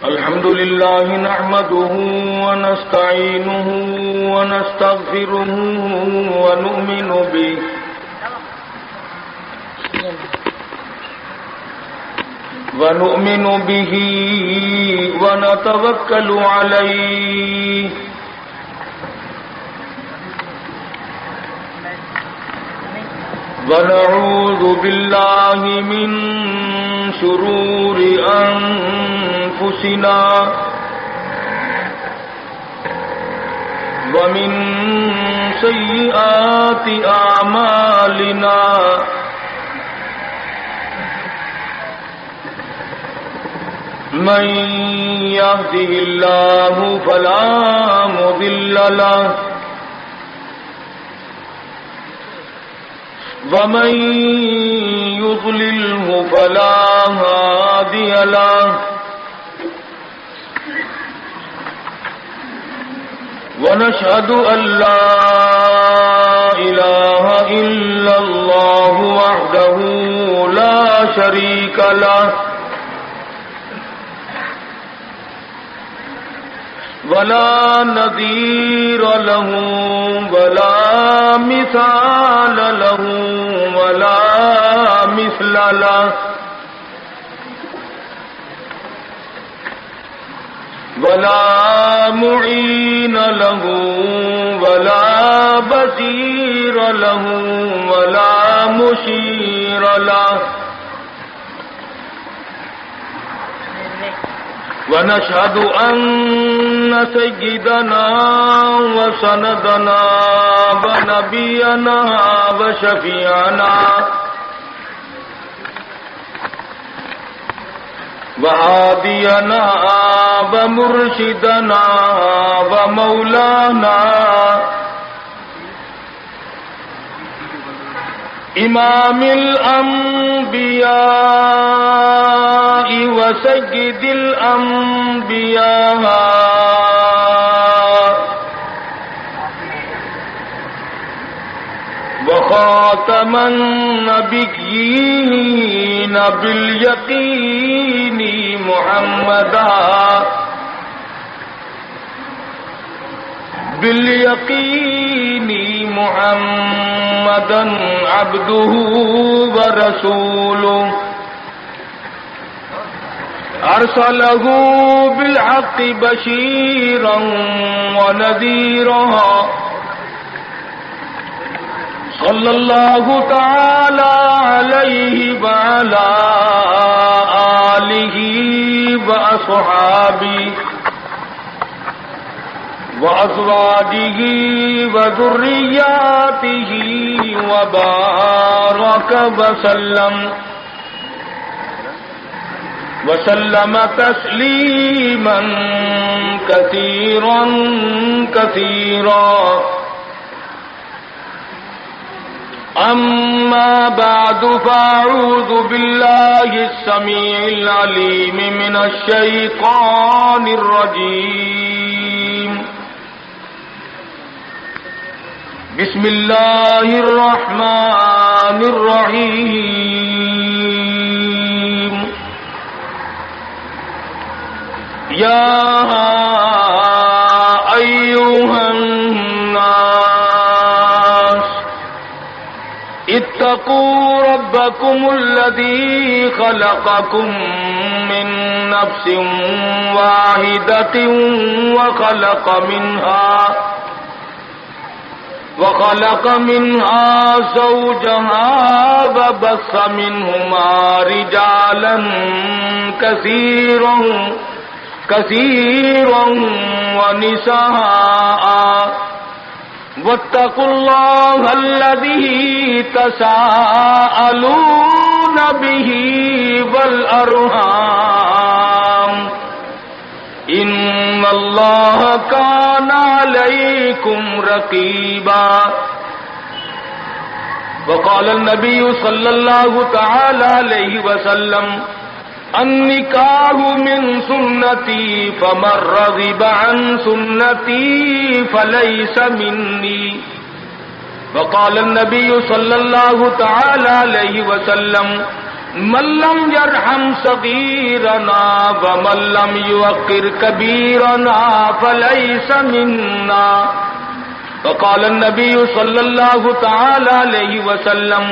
الحمد لله نحمده ونستعينه ونستغفره ونؤمن به ونتوكل عليه ونعوذ بالله من شرور أنفسنا ومن سيئات أعمالنا من يهده الله فلا مضل له ومن يضلله فلا هادي له ونشهد أن لا إله إلا الله وحده لا شريك له ولا نظير له ولا مثال له ولا مثل له ولا معين له ولا بصير له ولا مشير له ونشهد أن سيدنا وسندنا ونبينا وشفيعنا وهادينا ومرشدنا ومولانا إمام الأنبياء وسيد الأنبياء وخاتم النبيين باليقين محمدا محمدا عبده ورسوله أرسله بالحق بشيرا ونذيرا صلى الله تعالى عليه وعلى آله وأصحابه وأزواجه وذرياته وبارك وسلم تسليما كثيرا كثيرا أما بعد فأعوذ بالله السميع العليم من الشيطان الرجيم بسم الله الرحمن الرحيم يا أيها الناس اتقوا ربكم الذي خلقكم من نفس واحدة وخلق منها زوجها وبث منهما رجالا كثيرا ونساء واتقوا الله الذي تساءلون به والأرحام إن الله كان عليكم رقيبا وقال النبي صلى الله تعالى عليه وسلم النکاح من سنتی فمن رغب عن سنتی فلیس منی وقال النبي صلى الله تعالى عليه وسلم من لم يرحم صغيرنا ومن لم يوقر كبيرنا فليس منا. وقال النبي صلى الله تعالى عليه وسلم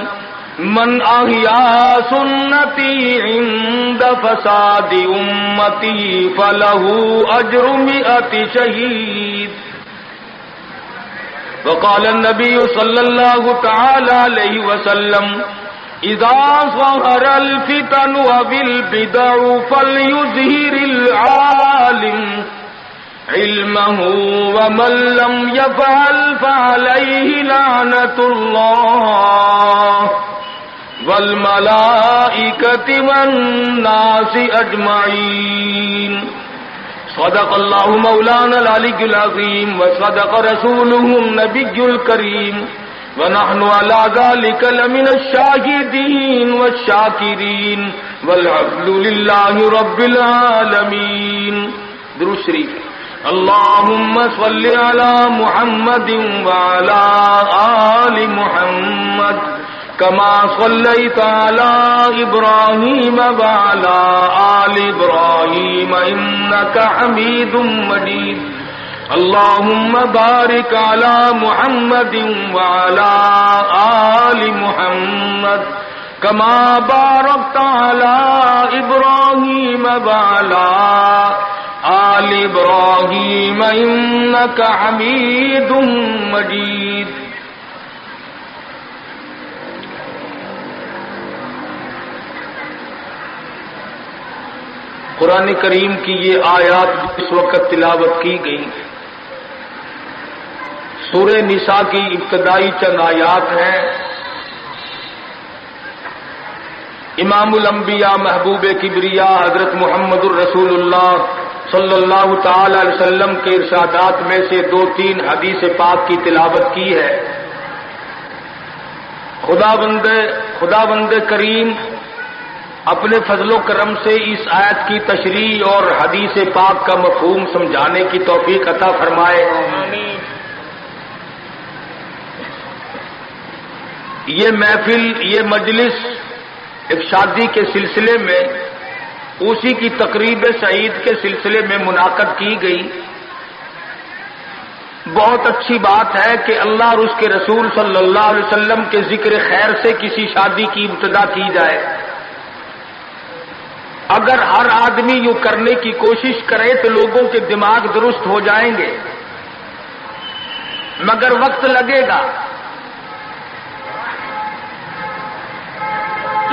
من أحيا سنتي عند فساد أمتي فله أجر 100 شهيد. وقال النبي صلى الله تعالى عليه وسلم اذا ظهر الفتن وبالبدع فليظهر العالم علمه ومن لم يفعل فعليه لعنة الله والملائكة والناس أجمعين. صدق الله مولانا العلي العظيم وصدق رسوله النبي الكريم ونحن على ذلك لمن الشاهدين والشاكرين والحمد لله رب العالمين. درود شریف. اللهم صل على محمد وعلى آل محمد كما صليت على إبراهيم وعلى آل إبراهيم إنك حميد مجيد. اللهم بارك على محمد وعلى آل محمد كما باركت على إبراهيم وعلى آل إبراهيم إنك حميد مجيد. قرآن کریم کی یہ آیات اس وقت تلاوت کی گئی سورہ نساء کی ابتدائی چند آیات ہیں. امام الانبیاء محبوب کبریا حضرت محمد الرسول اللہ صلی اللہ تعالی علیہ وسلم کے ارشادات میں سے 2-3 حدیث پاک کی تلاوت کی ہے. خداوند کریم اپنے فضل و کرم سے اس آیت کی تشریح اور حدیث پاک کا مفہوم سمجھانے کی توفیق عطا فرمائے. یہ محفل، یہ مجلس ایک شادی کے سلسلے میں، اسی کی تقریب سعید کے سلسلے میں منعقد کی گئی. بہت اچھی بات ہے کہ اللہ اور اس کے رسول صلی اللہ علیہ وسلم کے ذکر خیر سے کسی شادی کی ابتدا کی جائے. اگر ہر آدمی یوں کرنے کی کوشش کرے تو لوگوں کے دماغ درست ہو جائیں گے، مگر وقت لگے گا.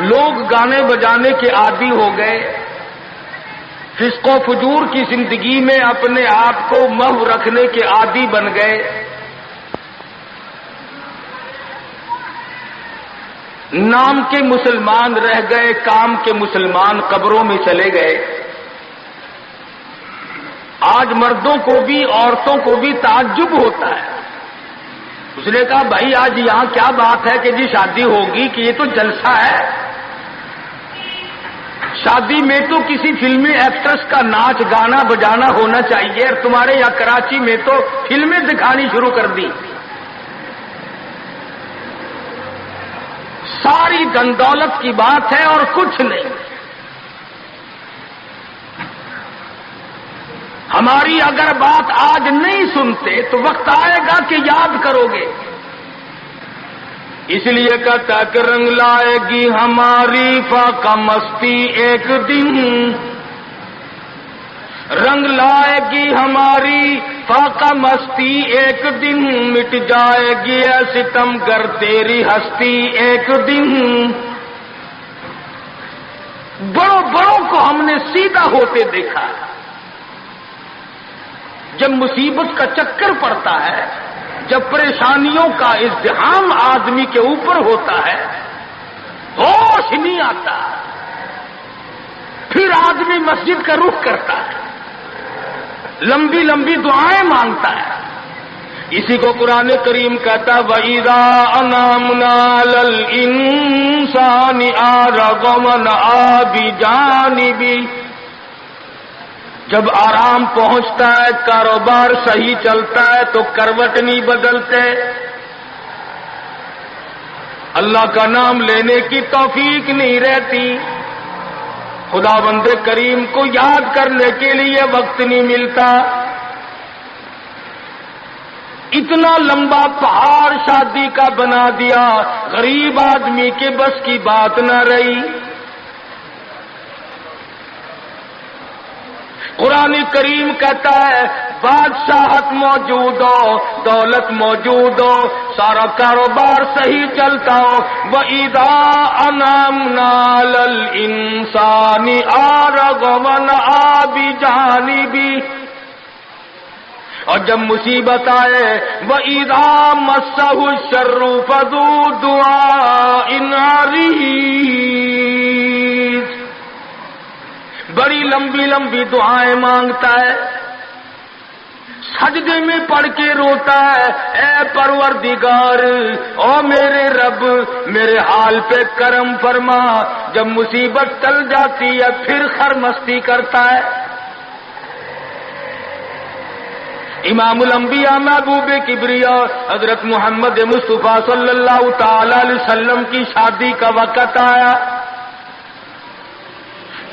لوگ گانے بجانے کے عادی ہو گئے، فسق و فجور کی زندگی میں اپنے آپ کو محو رکھنے کے عادی بن گئے. نام کے مسلمان رہ گئے، کام کے مسلمان قبروں میں چلے گئے. آج مردوں کو بھی عورتوں کو بھی تعجب ہوتا ہے. اس نے کہا بھائی آج یہاں کیا بات ہے کہ جی شادی ہوگی، کہ یہ تو جلسہ ہے. شادی میں تو کسی فلمی ایکٹرس کا ناچ گانا بجانا ہونا چاہیے، اور تمہارے یہاں کراچی میں تو فلمیں دکھانی شروع کر دی. ساری دن دولت کی بات ہے اور کچھ نہیں. ہماری اگر بات آج نہیں سنتے تو وقت آئے گا کہ یاد کرو گے. اس لیے کہتا کہ رنگ لائے گی ہماری فاقہ مستی ایک دن، رنگ لائے گی ہماری فاقہ مستی ایک دن، مٹ جائے گی اے ستم گر تیری ہستی ایک دن. بڑوں بڑوں کو ہم نے سیدھا ہوتے دیکھا ہے. جب مصیبت کا چکر پڑتا ہے، جب پریشانیوں کا ازدحام آدمی کے اوپر ہوتا ہے، ہوش نہیں آتا، پھر آدمی مسجد کا رخ کرتا ہے، لمبی لمبی دعائیں مانگتا ہے. اسی کو قرآن کریم کہتا ہے وَإِذَا أَنْعَمْنَا عَلَى الْإِنسَانِ أَعْرَضَ وَنَأَىٰ بِجَانِبِهِ. جب آرام پہنچتا ہے، کاروبار صحیح چلتا ہے تو کروٹ نہیں بدلتے. اللہ کا نام لینے کی توفیق نہیں رہتی، خدا بند کریم کو یاد کرنے کے لیے وقت نہیں ملتا۔ اتنا لمبا پہاڑ شادی کا بنا دیا، غریب آدمی کے بس کی بات نہ رہی۔ قرآن کریم کہتا ہے بادشاہت موجود ہو، دولت موجود ہو، سارا کاروبار صحیح چلتا ہو، وَإِذَا أَنْعَمْنَا عَلَى الْإِنسَانِ أَعْرَضَ وَنَأَىٰ بِجَانِبِهِ، اور جب مصیبت آئے وَإِذَا مَسَّهُ الشَّرُّ فَذُو دُعَاءٍ عَرِيضٍ، بڑی لمبی لمبی دعائیں مانگتا ہے، سجدے میں پڑھ کے روتا ہے، اے پروردگار، او میرے رب میرے حال پہ کرم فرما۔ جب مصیبت ٹل جاتی ہے پھر خرمستی کرتا ہے۔ امام الانبیاء محبوب کبریا حضرت محمد مصطفیٰ صلی اللہ تعالی علیہ وسلم کی شادی کا وقت آیا،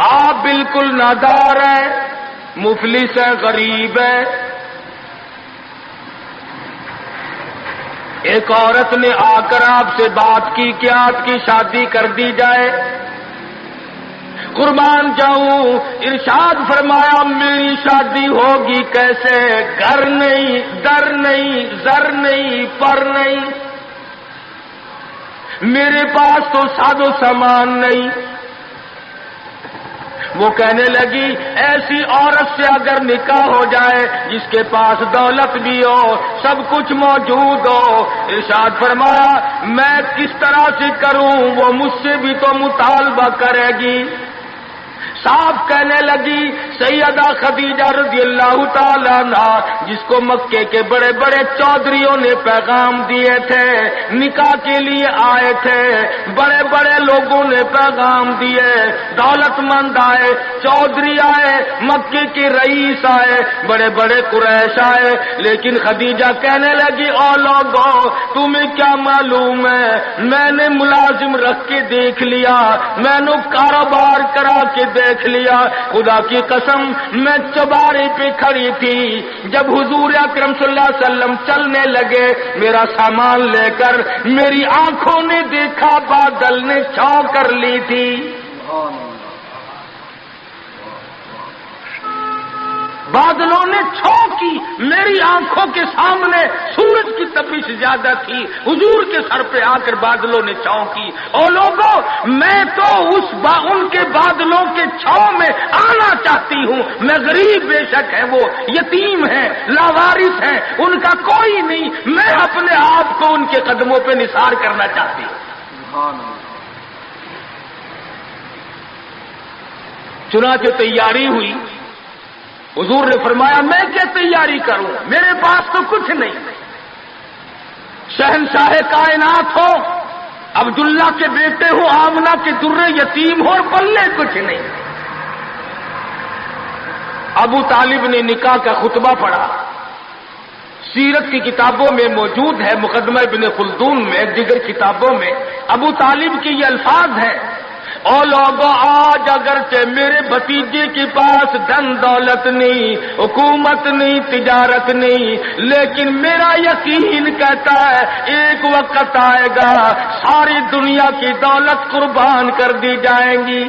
آپ بالکل نادار ہیں، مفلس ہیں، غریب ہیں۔ ایک عورت نے آ کر آپ سے بات کی کہ آپ کی شادی کر دی جائے۔ قربان جاؤں، ارشاد فرمایا میری شادی ہوگی کیسے؟ گھر نہیں، در نہیں، زر نہیں، پر نہیں، میرے پاس تو ساز و سامان نہیں۔ وہ کہنے لگی ایسی عورت سے اگر نکاح ہو جائے جس کے پاس دولت بھی ہو، سب کچھ موجود ہو، ارشاد فرمایا میں کس طرح سے کروں؟ وہ مجھ سے بھی تو مطالبہ کرے گی۔ صاحب کہنے لگی سیدہ خدیجہ رضی اللہ تعالیٰ عنہا، جس کو مکے کے بڑے بڑے چودھریوں نے پیغام دیے تھے، نکاح کے لیے آئے تھے، بڑے بڑے لوگوں نے پیغام دیے، دولت مند آئے، چودھری آئے، مکے کے رئیس آئے، بڑے بڑے قریش آئے، لیکن خدیجہ کہنے لگی او لوگوں تمہیں کیا معلوم ہے، میں نے ملازم رکھ کے دیکھ لیا، میں نے کاروبار کرا کے دیکھ لیا، خدا کی قسم میں چوبارے پہ کھڑی تھی، جب حضور اکرم صلی اللہ علیہ وسلم چلنے لگے میرا سامان لے کر، میری آنکھوں نے دیکھا بادل نے چھاؤ کر لی تھی۔ بادلوں نے چھو کی، میری آنکھوں کے سامنے سورج کی تپش زیادہ تھی، حضور کے سر پہ آ کر بادلوں نے چھو کی۔ اور لوگوں میں تو ان کے بادلوں کے چھو میں آنا چاہتی ہوں، میں غریب بے شک ہے، وہ یتیم ہیں، لاوارث ہیں، ان کا کوئی نہیں، میں اپنے آپ کو ان کے قدموں پہ نثار کرنا چاہتی ہوں۔ چنانچہ تیاری ہوئی، حضور نے فرمایا میں کیا تیاری کروں، میرے پاس تو کچھ نہیں، شہنشاہ کائنات ہو، عبداللہ کے بیٹے ہو، آمنہ کے درے یتیم ہو، اور پلے کچھ نہیں۔ ابو طالب نے نکاح کا خطبہ پڑھا، سیرت کی کتابوں میں موجود ہے، مقدمہ ابن خلدون میں، دیگر کتابوں میں ابو طالب کے یہ الفاظ ہیں، او لوگوں آج اگرچہ میرے بھتیجے کے پاس دھن دولت نہیں، حکومت نہیں، تجارت نہیں، لیکن میرا یقین کہتا ہے ایک وقت آئے گا ساری دنیا کی دولت قربان کر دی جائیں گی۔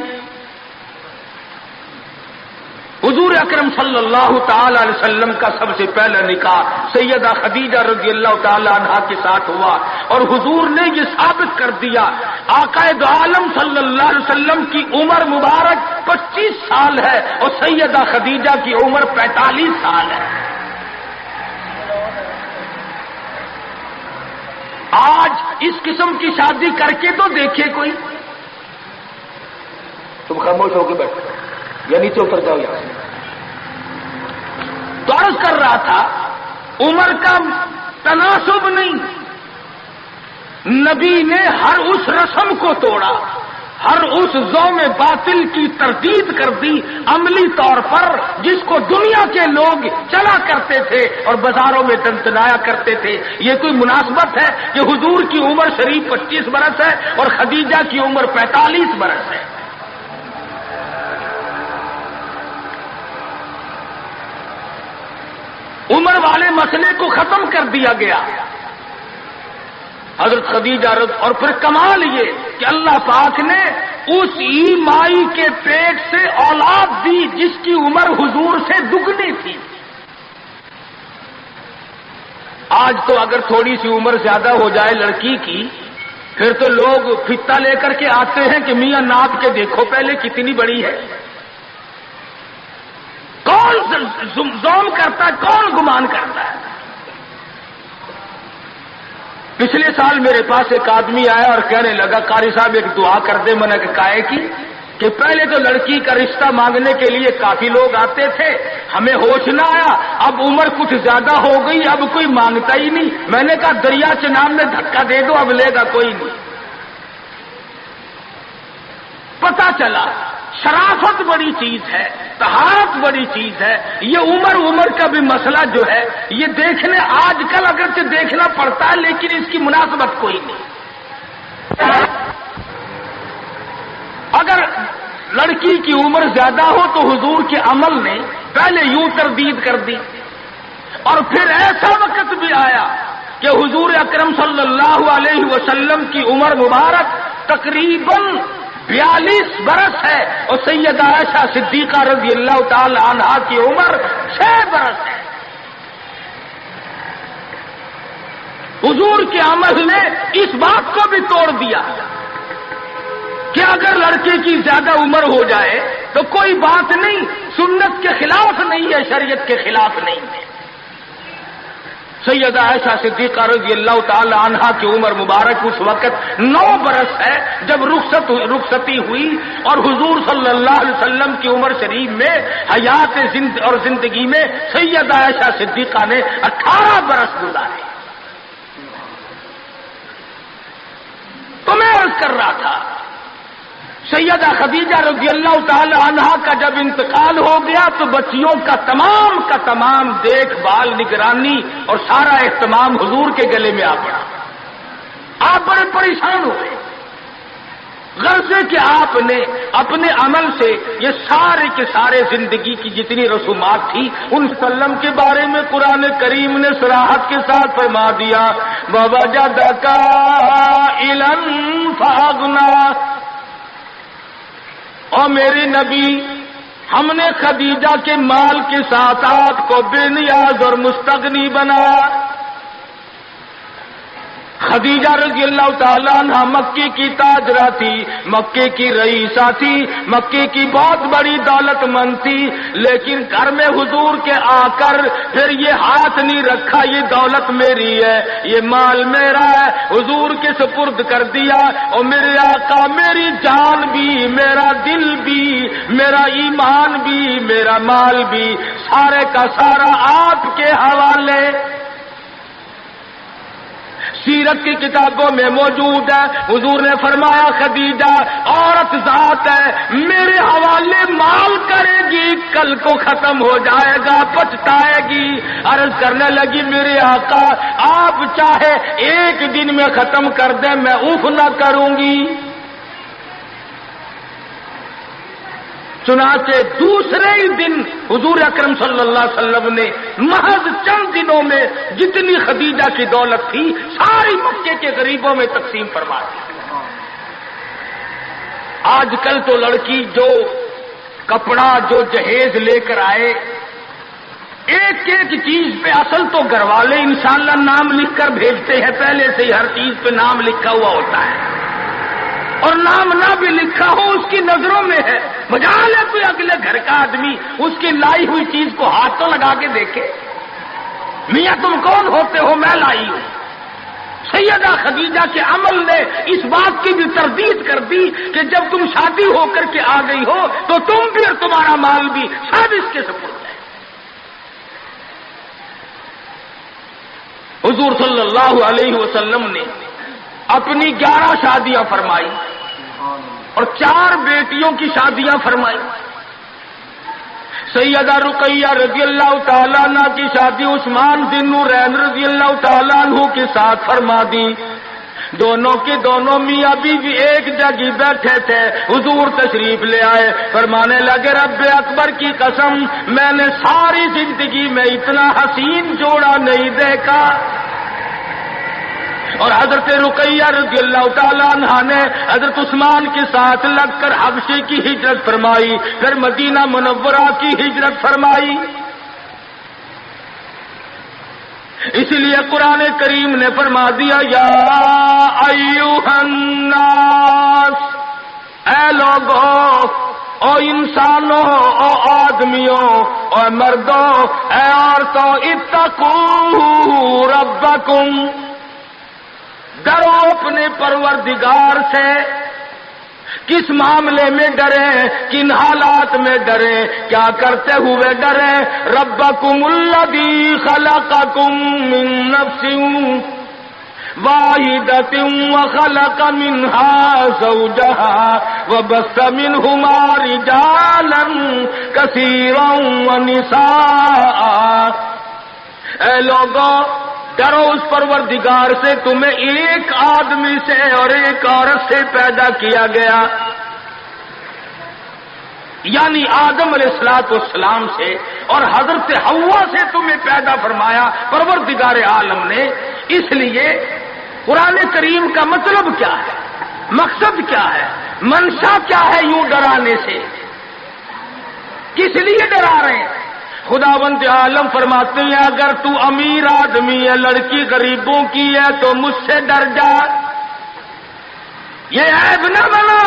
حضور اکرم صلی اللہ تعالی علیہ وسلم کا سب سے پہلا نکاح سیدہ خدیجہ رضی اللہ تعالی عنہا کے ساتھ ہوا، اور حضور نے یہ ثابت کر دیا آقا دو عالم صلی اللہ علیہ وسلم کی عمر مبارک 25 سال ہے اور سیدہ خدیجہ کی عمر 45 سال ہے۔ آج اس قسم کی شادی کر کے تو دیکھے کوئی، تم خاموش ہو کے بیٹھو یا نیچے اتر جاؤ یہاں سے۔ تو عرض کر رہا تھا عمر کا تناسب نہیں، نبی نے ہر اس رسم کو توڑا، ہر اس ذوم باطل کی تردید کر دی عملی طور پر، جس کو دنیا کے لوگ چلا کرتے تھے اور بازاروں میں دندنایا کرتے تھے۔ یہ کوئی مناسبت ہے کہ حضور کی عمر شریف 25 برس ہے اور خدیجہ کی عمر 45 برس ہے؟ عمر والے مسئلے کو ختم کر دیا گیا حضرت خدیجہ اور پھر کمال یہ کہ اللہ پاک نے اس ہی مائی کے پیٹ سے اولاد دی جس کی عمر حضور سے دگنی تھی۔ آج تو اگر تھوڑی سی عمر زیادہ ہو جائے لڑکی کی، پھر تو لوگ فتا لے کر کے آتے ہیں کہ میاں ناپ کے دیکھو پہلے کتنی بڑی ہے۔ کون زوم کرتا ہے، کون گمان کرتا ہے؟ پچھلے سال میرے پاس ایک آدمی آیا اور کہنے لگا قاری صاحب ایک دعا کر دے۔ میں نے کہا کہ پہلے تو لڑکی کا رشتہ مانگنے کے لیے کافی لوگ آتے تھے، ہمیں ہوش نہ آیا، اب عمر کچھ زیادہ ہو گئی، اب کوئی مانگتا ہی نہیں۔ میں نے کہا دریا چناب میں دھکا دے دو، اب لے گا کوئی نہیں۔ پتہ چلا شرافت بڑی چیز ہے، طہارت بڑی چیز ہے۔ یہ عمر کا بھی مسئلہ جو ہے یہ دیکھنے آج کل اگرچہ دیکھنا پڑتا ہے لیکن اس کی مناسبت کوئی نہیں۔ اگر لڑکی کی عمر زیادہ ہو تو حضور کے عمل نے پہلے یوں تردید کر دی، اور پھر ایسا وقت بھی آیا کہ حضور اکرم صلی اللہ علیہ وسلم کی عمر مبارک تقریباً 42 برس ہے اور سیدہ عائشہ صدیقہ رضی اللہ تعالی عنہا کی عمر 6 برس ہے۔ حضور کے عمل نے اس بات کو بھی توڑ دیا کہ اگر لڑکے کی زیادہ عمر ہو جائے تو کوئی بات نہیں، سنت کے خلاف نہیں ہے، شریعت کے خلاف نہیں ہے۔ سیدہ عائشہ صدیقہ رضی اللہ تعالی عنہا کی عمر مبارک اس وقت 9 برس ہے جب رخصتی ہوئی، اور حضور صلی اللہ علیہ وسلم کی عمر شریف میں حیات اور زندگی میں سیدہ عائشہ صدیقہ نے 18 برس گزارے۔ تو میں عرض کر رہا تھا سیدہ خدیجہ رضی اللہ تعالی عنہا کا جب انتقال ہو گیا تو بچیوں کا تمام دیکھ بھال، نگرانی اور سارا اہتمام حضور کے گلے میں آ پڑا۔ آپ بڑے پریشان ہوئے، غرض کہ آپ نے اپنے عمل سے یہ سارے کے سارے زندگی کی جتنی رسومات تھی ان سلم کے بارے میں قرآن کریم نے صراحت کے ساتھ فرما دیا، وَوَجَدَكَ عَائِلًا فَأَغْنَىٰ۔ اور میرے نبی، ہم نے خدیجہ کے مال کے ساتھ آپ کو بے نیاز اور مستغنی بنایا۔ خدیجہ رضی اللہ تعالیٰ عنہ مکے کی تاجرہ تھی، مکے کی رئیسہ تھی، مکے کی بہت بڑی دولت مند تھی، لیکن گھر میں حضور کے آ کر پھر یہ ہاتھ نہیں رکھا یہ دولت میری ہے، یہ مال میرا ہے، حضور کے سپرد کر دیا۔ اور میرے آقا میری جان بھی، میرا دل بھی، میرا ایمان بھی، میرا مال بھی، سارے کا سارا آپ کے حوالے۔ سیرت کی کتابوں میں موجود ہے، حضور نے فرمایا خدیجہ عورت ذات ہے، میرے حوالے مال کرے گی، کل کو ختم ہو جائے گا، پچھتائے گی۔ عرض کرنے لگی میرے آقا آپ چاہے ایک دن میں ختم کر دیں میں اوف نہ کروں گی۔ چنانچہ دوسرے ہی دن حضور اکرم صلی اللہ علیہ وسلم نے محض چند دنوں میں جتنی خدیجہ کی دولت تھی ساری مکے کے غریبوں میں تقسیم فرما دی۔ آج کل تو لڑکی جو کپڑا جو جہیز لے کر آئے، ایک ایک چیز پہ اصل تو گھر والے انشاءاللہ نام لکھ کر بھیجتے ہیں، پہلے سے ہی ہر چیز پہ نام لکھا ہوا ہوتا ہے، اور نام نہ بھی لکھا ہو اس کی نظروں میں ہے، مجال ہے کوئی اگلے گھر کا آدمی اس کی لائی ہوئی چیز کو ہاتھ تو لگا کے دیکھے، میاں تم کون ہوتے ہو، میں لائی ہوں۔ سیدہ خدیجہ کے عمل نے اس بات کی بھی تردید کر دی کہ جب تم شادی ہو کر کے آ گئی ہو تو تم بھی اور تمہارا مال بھی سب اس کے سپرد ہے۔ حضور صلی اللہ علیہ وسلم نے اپنی 11 شادیاں فرمائی، اور 4 بیٹیوں کی شادیاں فرمائی. سیدہ رقیہ رضی اللہ تعالیٰ عنہ کی شادی عثمان ذی النورین رضی اللہ تعالیٰ عنہ کے ساتھ فرما دی. دونوں کے دونوں میاں بیوی ایک جگہ بیٹھے تھے. حضور تشریف لے آئے, فرمانے لگے رب اکبر کی قسم میں نے ساری زندگی میں اتنا حسین جوڑا نہیں دیکھا. اور حضرت رقیہ رضی اللہ تعالیٰ عنہ نے حضرت عثمان کے ساتھ لگ کر حبشے کی ہجرت فرمائی, پھر مدینہ منورہ کی ہجرت فرمائی. اس لیے قرآن کریم نے فرما دیا یا ایھا الناس, اے لوگوں, او انسانوں, او آدمیوں, او مردوں, اے عورتوں, اتقوا ربکم, ڈرو اپنے پروردگار سے. کس معاملے میں ڈریں, کن حالات میں ڈریں, کیا کرتے ہوئے ڈریں؟ ربکم الذی خلقکم من نفس واحدۃ وخلق منها زوجها وبث منهما رجالا کثیرا ونساء. اے لوگوں, ڈرو اس پروردگار سے تمہیں ایک آدمی سے اور ایک عورت سے پیدا کیا گیا, یعنی آدم علیہ السلام سے, اور حضرت حوا سے تمہیں پیدا فرمایا پروردگار عالم نے. اس لیے قرآن کریم کا مطلب کیا ہے, مقصد کیا ہے, منشا کیا ہے یوں ڈرانے سے, کس لیے ڈرا رہے ہیں؟ خداوند عالم فرماتے ہیں اگر تو امیر آدمی ہے, لڑکی غریبوں کی ہے, تو مجھ سے ڈر جا. یہ عیب نہ بنا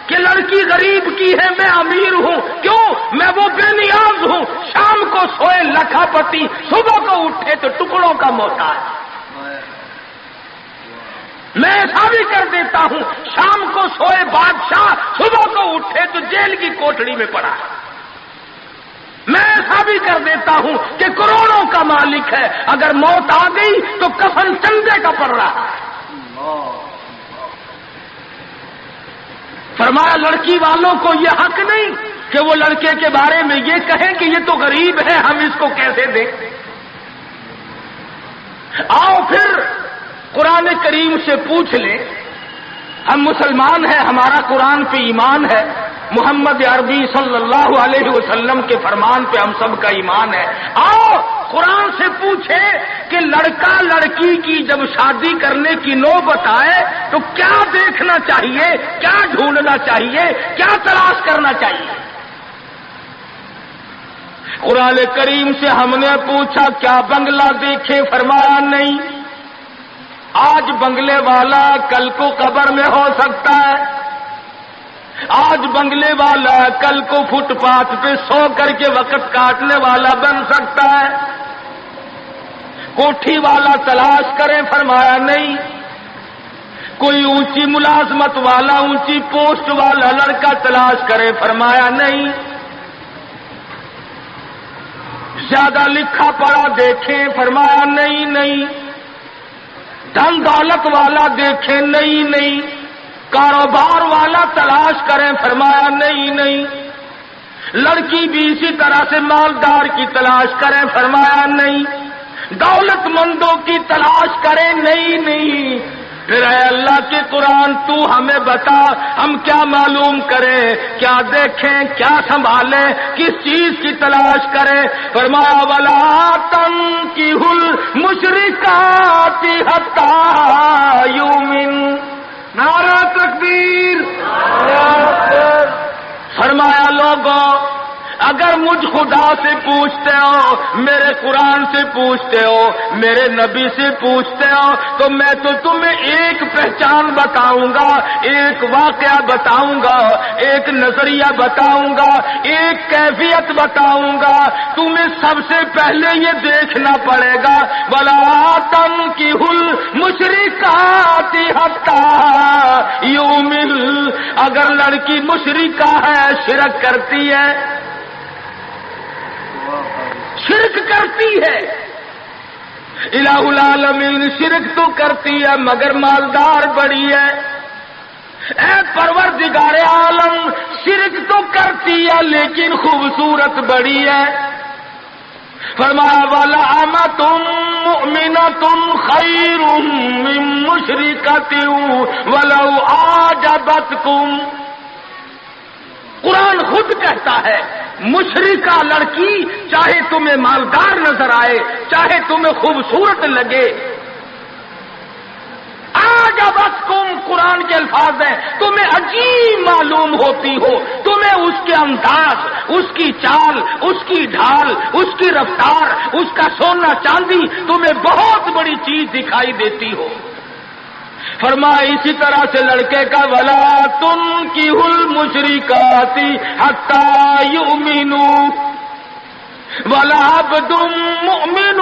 کہ لڑکی غریب کی ہے, میں امیر ہوں. کیوں؟ میں وہ بے نیاز ہوں. شام کو سوئے لکھا پتی, صبح کو اٹھے تو ٹکڑوں کا محتاج. میں ایسا بھی کر دیتا ہوں, شام کو سوئے بادشاہ, صبح کو اٹھے تو جیل کی کوٹڑی میں پڑا. میں ایسا بھی کر دیتا ہوں کہ کروڑوں کا مالک ہے, اگر موت آ گئی تو کفن چندے کا پڑ رہا ہے. فرمایا لڑکی والوں کو یہ حق نہیں کہ وہ لڑکے کے بارے میں یہ کہیں کہ یہ تو غریب ہے, ہم اس کو کیسے دیں. آؤ پھر قرآن کریم سے پوچھ لیں, ہم مسلمان ہیں, ہمارا قرآن پہ ایمان ہے, محمد عربی صلی اللہ علیہ وسلم کے فرمان پہ ہم سب کا ایمان ہے. آؤ قرآن سے پوچھے کہ لڑکا لڑکی کی جب شادی کرنے کی نوبت آئے تو کیا دیکھنا چاہیے, کیا ڈھونڈنا چاہیے, کیا تلاش کرنا چاہیے. قرآن کریم سے ہم نے پوچھا کیا بنگلہ دیکھے, فرمایا نہیں. آج بنگلے والا کل کو قبر میں ہو سکتا ہے. آج بنگلے والا کل کو فٹ پاتھ پہ سو کر کے وقت کاٹنے والا بن سکتا ہے. کوٹھی والا تلاش کریں, فرمایا نہیں. کوئی اونچی ملازمت والا, اونچی پوسٹ والا لڑکا تلاش کرے, فرمایا نہیں. زیادہ لکھا پڑھا دیکھیں, فرمایا نہیں نہیں. دھن دولت والا دیکھیں, نہیں. کاروبار والا تلاش کریں, فرمایا نہیں. لڑکی بھی اسی طرح سے مالدار کی تلاش کریں, فرمایا نہیں. دولت مندوں کی تلاش کریں, نہیں. پھر اے اللہ کے قرآن تو ہمیں بتا, ہم کیا معلوم کریں, کیا دیکھیں, کیا سنبھالیں, کس چیز کی تلاش کریں. فرمایا وَلَا تَنكِحُوا الْمُشْرِكَاتِ حَتَّىٰ يُؤْمِنَ. نعرہ تکبیر. فرمایا لوگوں, اگر مجھ خدا سے پوچھتے ہو, میرے قرآن سے پوچھتے ہو, میرے نبی سے پوچھتے ہو, تو میں تو تمہیں ایک پہچان بتاؤں گا, ایک واقعہ بتاؤں گا, ایک نظریہ بتاؤں گا, ایک کیفیت بتاؤں گا. تمہیں سب سے پہلے یہ دیکھنا پڑے گا وَلَا تَنكِحُوا الْمُشْرِكَاتِ حَتَّىٰ يُؤْمِنَ. اگر لڑکی مشرکہ ہے, شرک کرتی ہے, شرک کرتی ہے, الہ العالمین شرک تو کرتی ہے مگر مالدار بڑی ہے. اے پروردگار عالم، شرک تو کرتی ہے لیکن خوبصورت بڑی ہے۔ فرمایا وَلَأَمَةٌ مُؤْمِنَةٌ خَيْرٌ مِّن مُّشْرِكَةٍ وَلَوْ أَعْجَبَتْكُمْ۔ قرآن خود کہتا ہے مشرکہ لڑکی چاہے تمہیں مالدار نظر آئے، چاہے تمہیں خوبصورت لگے، آجبتکم، قرآن کے الفاظ ہیں، تمہیں عجیب معلوم ہوتی ہو، تمہیں اس کے انداز، اس کی چال، اس کی ڈھال، اس کی رفتار، اس کا سونا چاندی تمہیں بہت بڑی چیز دکھائی دیتی ہو۔ فرمایا اسی طرح سے لڑکے کا ولا تنکحوا المشرکات حتی یؤمنوا وَلَعَبْدٌ مُؤْمِنٌ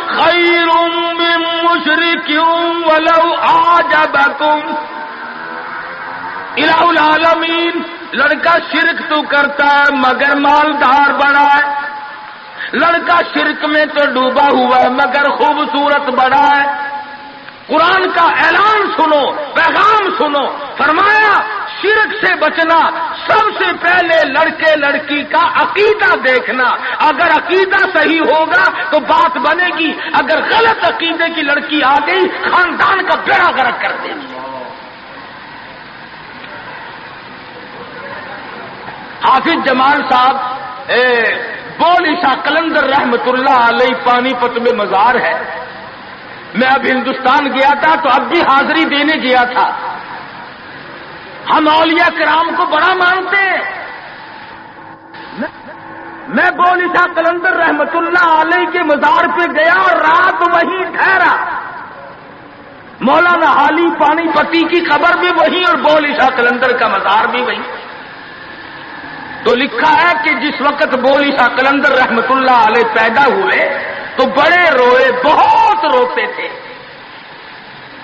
خَيْرٌ مِّن مُّشْرِكٍ وَلَوْ أَعْجَبَكُمْ۔ الہ العالمین، لڑکا شرک تو کرتا ہے مگر مالدار بڑا ہے، لڑکا شرک میں تو ڈوبا ہوا ہے مگر خوبصورت بڑا ہے۔ قرآن کا اعلان سنو، پیغام سنو، فرمایا شرک سے بچنا، سب سے پہلے لڑکے لڑکی کا عقیدہ دیکھنا، اگر عقیدہ صحیح ہوگا تو بات بنے گی، اگر غلط عقیدے کی لڑکی آ گئی خاندان کا بیڑا غرق کر دے گی۔ حافظ جمال صاحب بولی شاہ قلندر رحمت اللہ علیہ پانی پت میں مزار ہے، میں اب ہندوستان گیا تھا تو اب بھی حاضری دینے گیا تھا۔ ہم اولیاء کرام کو بڑا مانتے ہیں، میں بولی شاہ قلندر رحمت اللہ علیہ کے مزار پہ گیا اور رات وہیں ٹھہرا۔ مولانا حالی پانی پتی کی خبر بھی وہی اور بولی شاہ قلندر کا مزار بھی وہی۔ تو لکھا ہے کہ جس وقت بولی شاہ قلندر رحمت اللہ علیہ پیدا ہوئے تو بڑے روئے، بہت روتے تھے۔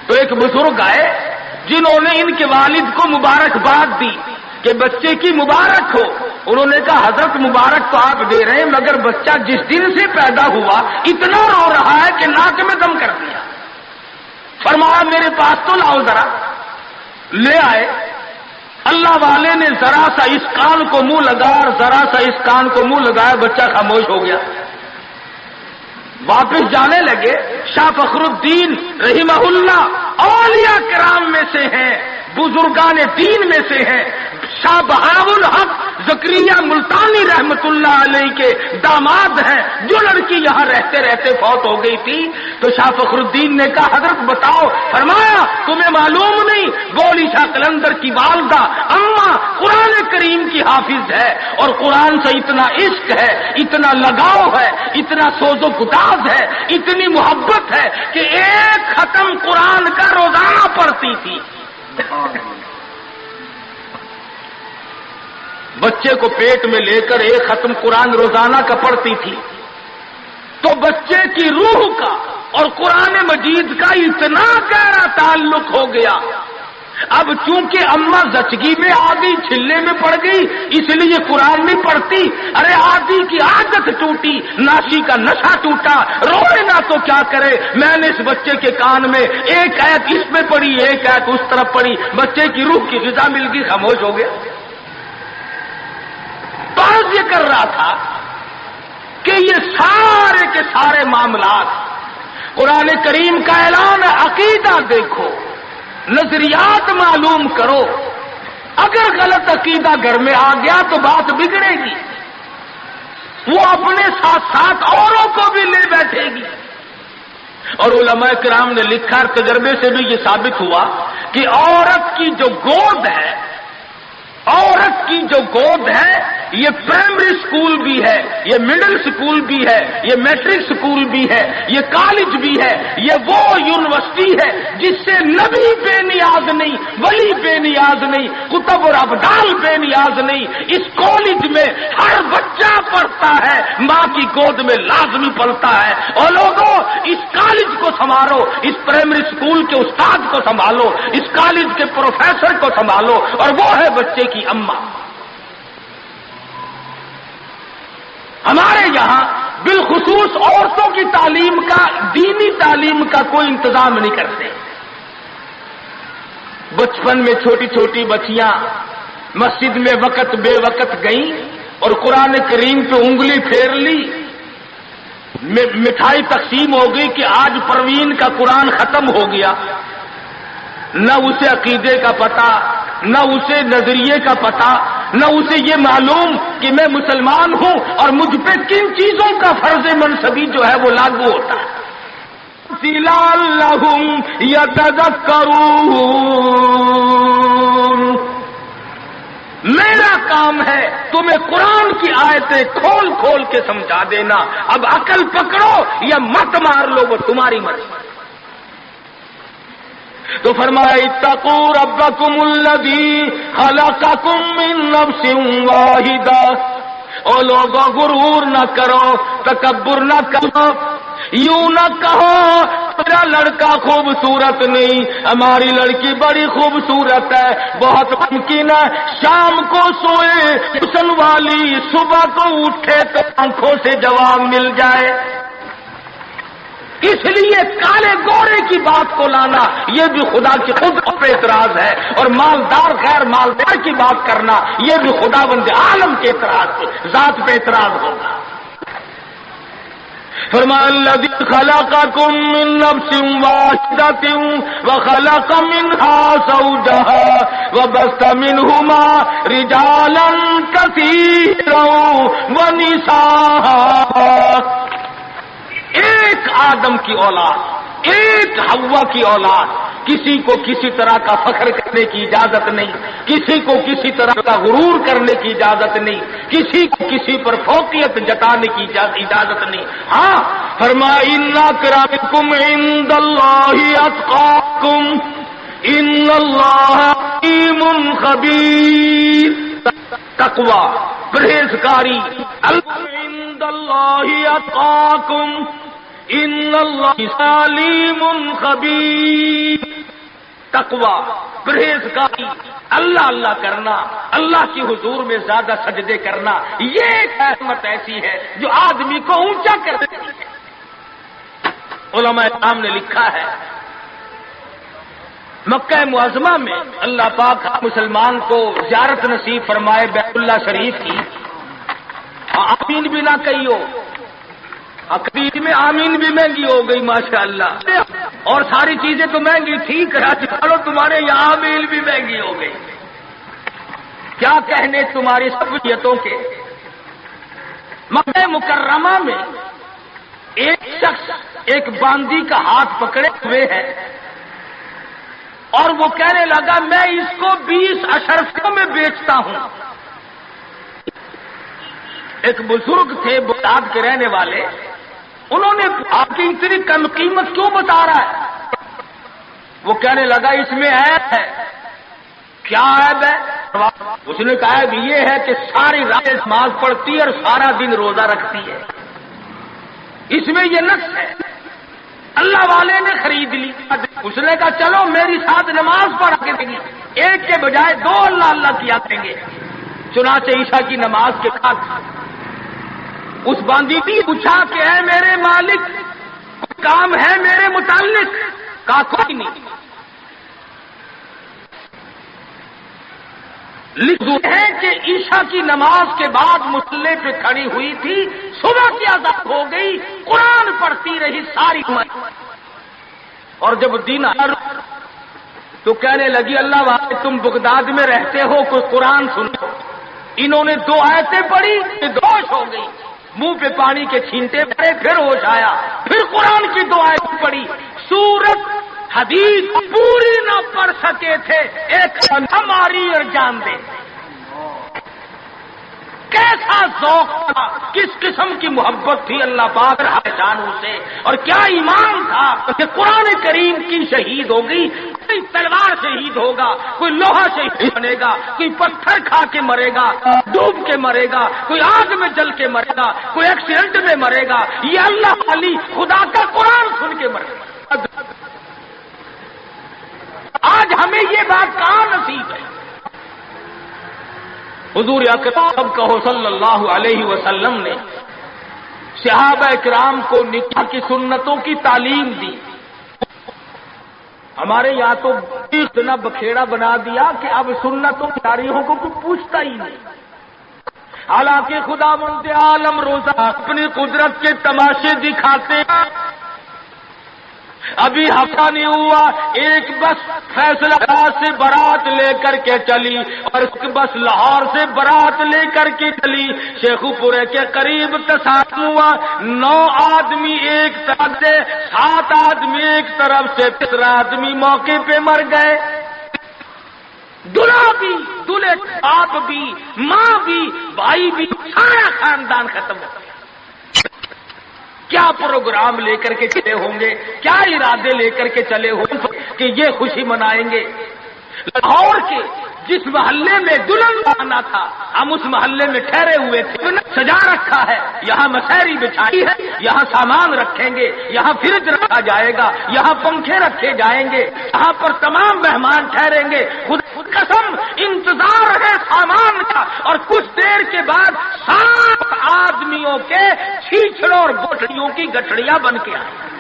تو ایک بزرگ آئے جنہوں نے ان کے والد کو مبارکباد دی کہ بچے کی مبارک ہو۔ انہوں نے کہا حضرت مبارک تو آپ دے رہے ہیں مگر بچہ جس دن سے پیدا ہوا اتنا رو رہا ہے کہ ناک میں دم کر دیا۔ فرمایا میرے پاس تو لاؤ ذرا، لے آئے۔ اللہ والے نے ذرا سا اس کان کو منہ لگایا اور ذرا سا اس کان کو منہ لگایا، بچہ خاموش ہو گیا۔ واپس جانے لگے۔ شاہ فخر الدین رحمہ اللہ اولیاء کرام میں سے ہیں، بزرگان دین میں سے ہیں۔ شاہ بہاء الحق زکریا ملتانی رحمت اللہ علیہ کے داماد ہیں۔ جو لڑکی یہاں رہتے رہتے فوت ہو گئی تھی تو شاہ فخر الدین نے کہا حضرت بتاؤ۔ فرمایا تمہیں معلوم نہیں، بولی شاہ قلندر کی والدہ اماں قرآن کریم کی حافظ ہے اور قرآن سے اتنا عشق ہے، اتنا لگاؤ ہے، اتنا سوز و گداز ہے، اتنی محبت ہے کہ ایک ختم قرآن کا روزانہ پڑھتی تھی۔ بچے کو پیٹ میں لے کر ایک ختم قرآن روزانہ کا پڑھتی تھی۔ تو بچے کی روح کا اور قرآن مجید کا اتنا گہرا تعلق ہو گیا۔ اب چونکہ اماں زچگی میں آ گئی، چھلے میں پڑ گئی، اس لیے قرآن نہیں پڑھتی۔ ارے آدھی کی عادت ٹوٹی، ناشی کا نشہ ٹوٹا، روئے نہ تو کیا کرے۔ میں نے اس بچے کے کان میں ایک آیت اس میں پڑھی، ایک آیت اس طرف پڑھی، بچے کی روح کی غذا مل گئی، خاموش ہو گیا۔ بات یہ کر رہا تھا کہ یہ سارے کے سارے معاملات قرآن کریم کا اعلان ہے، عقیدہ دیکھو، نظریات معلوم کرو۔ اگر غلط عقیدہ گھر میں آ گیا تو بات بگڑے گی، وہ اپنے ساتھ ساتھ اوروں کو بھی لے بیٹھے گی۔ اور علماء کرام نے لکھا، تجربے سے بھی یہ ثابت ہوا کہ عورت کی جو گود ہے، عورت کی جو گود ہے، یہ پرائمری سکول بھی ہے، یہ مڈل سکول بھی ہے، یہ میٹرک سکول بھی ہے، یہ کالج بھی ہے، یہ وہ یونیورسٹی ہے جس سے نبی بے نیاز نہیں، ولی بے نیاز نہیں، کتب اور ابدال بے نیاز نہیں۔ اس کالج میں ہر بچہ پڑھتا ہے، ماں کی گود میں لازمی پڑھتا ہے۔ اور لوگوں اس کالج کو سنبھالو، اس پرائمری سکول کے استاد کو سنبھالو، اس کالج کے پروفیسر کو سنبھالو، اور وہ ہے بچے کی اماں۔ ہمارے یہاں بالخصوص عورتوں کی تعلیم کا، دینی تعلیم کا کوئی انتظام نہیں کرتے۔ بچپن میں چھوٹی چھوٹی بچیاں مسجد میں وقت بے وقت گئیں اور قرآن کریم پہ انگلی پھیر لی، مٹھائی تقسیم ہو گئی کہ آج پروین کا قرآن ختم ہو گیا، نہ اسے عقیدے کا پتہ، نہ اسے نظریے کا پتہ، نہ اسے یہ معلوم کہ میں مسلمان ہوں اور مجھ پہ کن چیزوں کا فرض منصبی جو ہے وہ لاگو ہوتا ہے۔ لعلہم یتذکرون، میرا کام ہے تمہیں قرآن کی آیتیں کھول کھول کے سمجھا دینا، اب عقل پکڑو یا مت مار لو وہ تمہاری مرضی۔ تو فرمایا اتقوا ربکم الذی خلقکم من نفس واحدہ، او لوگوں غرور نہ کرو، تکبر نہ کرو، یوں نہ کہو میرا لڑکا خوبصورت نہیں، ہماری لڑکی بڑی خوبصورت ہے، بہت ممکن ہے شام کو سوئے حسن والی صبح کو اٹھے تو آنکھوں سے جواب مل جائے، اس لیے کالے گورے کی بات کو لانا یہ بھی خدا کی خود پہ اعتراض ہے، اور مالدار غیر مالدار کی بات کرنا یہ بھی خداوند عالم کے اعتراض ذات پہ اعتراض ہوگا۔ فرمایا الذی خلقکم من نفس واحدۃ وخلق منها زوجها وبث منهما رجالا کثیرا ونساء، ایک آدم کی اولاد، ایک حوا کی اولاد، کسی کو کسی طرح کا فخر کرنے کی اجازت نہیں، کسی کو کسی طرح کا غرور کرنے کی اجازت نہیں، کسی کو کسی پر فوقیت جتانے کی اجازت نہیں۔ ہاں فرمایا ان اکرمکم عند اللہ اتقاکم ان اللہ علیم خبیر، تقوی پرہیزگاری، عند اللہ اتقاکم ان اللہ علیم خبیر، تقوی پرہیزگاری، اللہ اللہ کرنا، اللہ کی حضور میں زیادہ سجدے کرنا، یہ ایک رحمت ایسی ہے جو آدمی کو اونچا کر دیتی ہے۔ علماء کرام نے لکھا ہے مکہ معظمہ میں اللہ پاک مسلمان کو زیارت نصیب فرمائے بیت اللہ شریف کی، آمین بھی نہ کہیو، عقید میں آمین بھی مہنگی ہو گئی ماشاءاللہ، اور ساری چیزیں تو مہنگی تھی، کراچی والوں تمہارے یہاں آمین بھی مہنگی ہو گئی، کیا کہنے تمہاری سہولیتوں کے۔ مکہ مکرمہ میں ایک شخص ایک باندی کا ہاتھ پکڑے ہوئے ہے اور وہ کہنے لگا میں اس کو 20 اشرفیوں میں بیچتا ہوں۔ ایک بزرگ تھے بغداد کے رہنے والے، انہوں نے آپ کی اتنی کم قیمت کیوں بتا رہا ہے؟ وہ کہنے لگا اس میں عیب ہے۔ کیا عیب ہے؟ اس نے کہا عیب یہ ہے کہ ساری رات نماز پڑھتی ہے اور سارا دن روزہ رکھتی ہے، اس میں یہ نقص ہے۔ اللہ والے نے خرید لی، اس نے کہا چلو میری ساتھ نماز پڑھا کے دیں گے، ایک کے بجائے 2 اللہ اللہ کیا کریں گے۔ چنانچہ عشاء کی نماز کے بعد اس باندی نے پوچھا کہ اے میرے مالک کوئی کام ہے میرے متعلق؟ کہا کوئی نہیں۔ لکھتے ہیں کہ عشاء کی نماز کے بعد مصلی پہ کھڑی ہوئی تھی، صبح کی اذان ہو گئی، قرآن پڑھتی رہی ساری عمر، اور جب دن تو کہنے لگی اللہ والے تم بغداد میں رہتے ہو، کوئی قرآن سنو۔ انہوں نے 2 آیتیں پڑھی، ہوش ہو گئی، منہ پہ پانی کے چھینٹے پڑے، پھر ہوش آیا، پھر قرآن کی 2 آیتیں پڑھی، سورت حدیث پوری نہ پڑھ سکے تھے، ایک ہماری اور جان دے۔ کیسا ذوق تھا، کس قسم کی محبت تھی اللہ پاک جانوں سے، اور کیا ایمان تھا کہ قرآن کریم کی شہید ہوگی، کوئی تلوار شہید ہوگا، کوئی لوہا شہید بنے گا، کوئی پتھر کھا کے مرے گا، ڈوب کے مرے گا، کوئی آگ میں جل کے مرے گا، کوئی ایکسیڈنٹ میں مرے گا، یہ اللہ والی خدا کا قرآن سن کے مرے گا۔ آج ہمیں یہ بات کہاں نصیب ہے؟ حضور اکرم صلی اللہ علیہ وسلم نے صحابہ کرام کو نکاح کی سنتوں کی تعلیم دی، ہمارے یہاں تو اتنا بکھیڑا بنا دیا کہ اب سنتوں تاریخوں کو کوئی پوچھتا ہی نہیں. حالانکہ خداوند عالم روزہ اپنی قدرت کے تماشے دکھاتے ہیں. ابھی ہفتہ نہیں ہوا ایک بس فیصلہ آباد سے بارات لے کر کے چلی اور ایک بس لاہور سے بارات لے کر کے چلی. شیخو پورے کے قریب تصادم ہوا. 9 آدمی ایک طرف سے، 7 آدمی ایک طرف سے، 3 آدمی موقع پہ مر گئے. دلہا بھی، دلہے باپ بھی، ماں بھی، بھائی بھی، سارا خاندان ختم ہو گیا. کیا پروگرام لے کر کے چلے ہوں گے، کیا ارادے لے کر کے چلے ہوں گے کہ یہ خوشی منائیں گے. لاہور کے جس محلے میں دلہن آنا تھا ہم اس محلے میں ٹھہرے ہوئے تھے. سجا رکھا ہے، یہاں مسحری بچھائی ہے، یہاں سامان رکھیں گے، یہاں فریج رکھا جائے گا، یہاں پنکھے رکھے جائیں گے، یہاں پر تمام مہمان ٹھہریں گے. خود قسم انتظار ہے سامان کا. اور کچھ دیر کے بعد 7 آدمیوں کے چھیچڑوں اور بوٹڑیوں کی گٹھڑیاں بن کے آئی.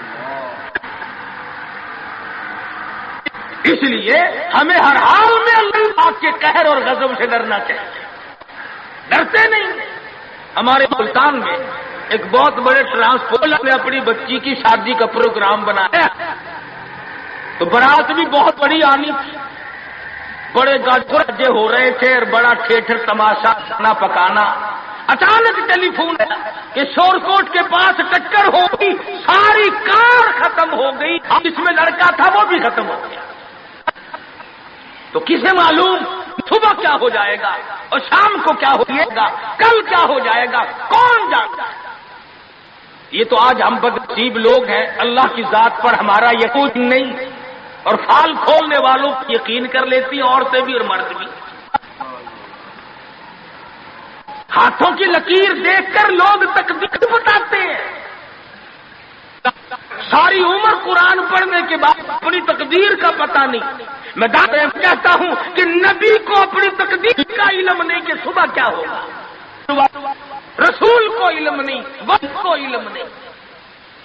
اس لیے ہمیں ہر حال میں اللہ کے قہر اور غضب سے ڈرنا چاہیے. ڈرتے نہیں. ہمارے ملتان میں ایک بہت بڑے ٹرانسپورٹ نے اپنی بچی کی شادی کا پروگرام بنایا تو برات بھی بہت بڑی آنی تھی. بڑے گاجے ہو رہے تھے اور بڑا ٹھیٹر تماشا کھانا پکانا. اچانک ٹیلی فون ہے کہ شور کوٹ کے پاس ٹکر ہو گئی، ساری کار ختم ہو گئی. جس میں لڑکا تھا وہ بھی ختم ہو گیا. تو کسے معلوم صبح کیا ہو جائے گا اور شام کو کیا ہو جائے گا، کل کیا ہو جائے گا، کون جانتا. یہ تو آج ہم بدنصیب لوگ ہیں، اللہ کی ذات پر ہمارا یقین نہیں اور فال کھولنے والوں کو یقین کر لیتی ہیں، عورتیں بھی اور مرد بھی. ہاتھوں کی لکیر دیکھ کر لوگ تقدیر بتاتے ہیں. ساری عمر قرآن پڑھنے کے بعد اپنی تقدیر کا پتہ نہیں. میں کہتا ہوں کہ نبی کو اپنی تقدیر کا علم نہیں کہ صبح کیا ہوگا. رسول کو علم نہیں، وقت کو علم نہیں.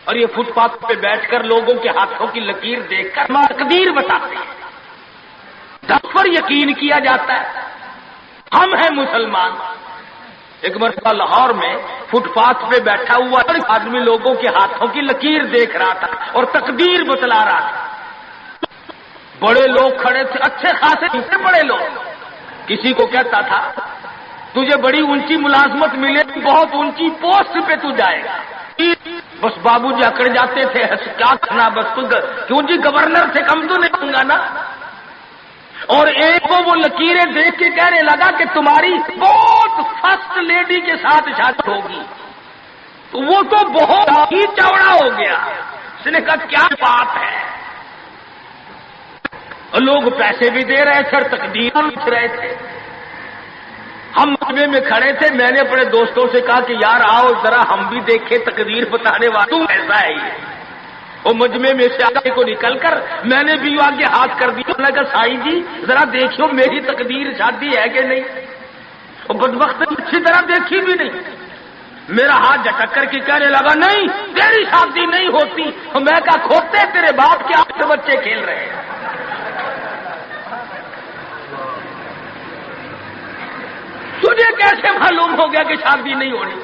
اور یہ فٹ پاتھ پہ بیٹھ کر لوگوں کے ہاتھوں کی لکیر دیکھ کر تقدیر بتاتے ہیں. دس پر یقین کیا جاتا ہے. ہم ہیں مسلمان. ایک مرتبہ لاہور میں فٹ پاتھ پہ بیٹھا ہوا آدمی لوگوں کے ہاتھوں کی لکیر دیکھ رہا تھا اور تقدیر بتلا رہا تھا. بڑے لوگ کھڑے تھے، اچھے خاصے بڑے لوگ. کسی کو کہتا تھا تجھے بڑی اونچی ملازمت ملے، بہت اونچی پوسٹ پہ تو جائے گا. بس بابو جی اکڑ جاتے تھے، کیا کرنا بس کیوں جی گورنر سے کم تو نہیں ہوں گا نا. اور ایک کو وہ لکیریں دیکھ کے کہنے لگا کہ تمہاری بہت فرسٹ لیڈی کے ساتھ شادی ہوگی. تو وہ تو بہت ہی چوڑا ہو گیا. اس نے کہا کیا بات ہے. اور لوگ پیسے بھی دے رہے تھے اور تقدیر لکھ رہے تھے. ہم مجمع میں کھڑے تھے. میں نے اپنے دوستوں سے کہا کہ یار آؤ ذرا ہم بھی دیکھیں تقدیر بتانے والوں ایسا ہے یہ. اور مجمع میں سے آگے کو نکل کر میں نے بھی آگے ہاتھ کر دیا. میں نے کہا سائی جی ذرا دیکھو میری تقدیر شادی ہے کہ نہیں. اور بدبخت اچھی طرح دیکھی بھی نہیں. میرا ہاتھ جھٹک کر کے کہنے لگا نہیں تیری شادی نہیں ہوتی. اور میں کہا کھوتے تیرے باپ کے 8 بچے کھیل رہے ہیں. تجھے کیسے معلوم ہو گیا کہ شادی نہیں ہونی؟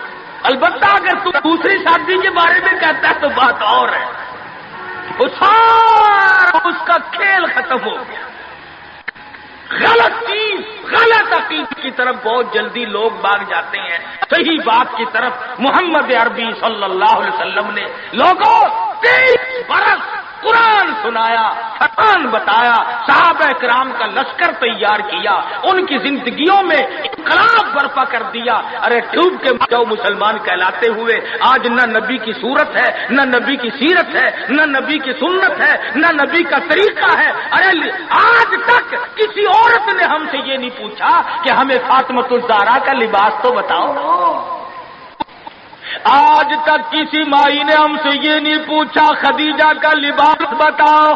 البتہ اگر تو دوسری شادی کے بارے میں کہتا ہے تو بات اور ہے. وہ سارا اس کا کھیل ختم ہو گیا. غلط چیز، غلط عقیدے کی طرف بہت جلدی لوگ بھاگ جاتے ہیں. صحیح بات کی طرف محمد عربی صلی اللہ علیہ وسلم نے لوگوں 23 برس قرآن سنایا، فرمان بتایا، صحابہ کرام کا لشکر تیار کیا، ان کی زندگیوں میں انقلاب برپا کر دیا. ارے ڈوب کے جاؤ مسلمان کہلاتے ہوئے آج نہ نبی کی صورت ہے، نہ نبی کی سیرت ہے، نہ نبی کی سنت ہے، نہ نبی کا طریقہ ہے. ارے آج تک کسی عورت نے ہم سے یہ نہیں پوچھا کہ ہمیں فاطمۃ الزہرا کا لباس تو بتاؤ. آج تک کسی مائی نے ہم سے یہ نہیں پوچھا خدیجہ کا لباس بتاؤ.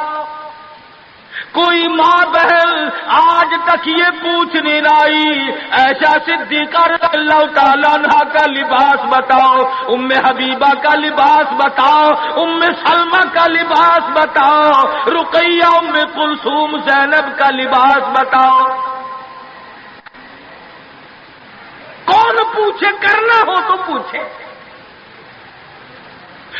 کوئی ماں بہن آج تک یہ پوچھ نہیں لائی ایسا صدیقہ رضی اللہ تعالیٰ عنہ کا لباس بتاؤ، ام حبیبہ کا لباس بتاؤ، ام سلمہ کا لباس بتاؤ، رقیہ ام کلثوم زینب کا لباس بتاؤ۔ کون پوچھے، کرنا ہو تو پوچھے۔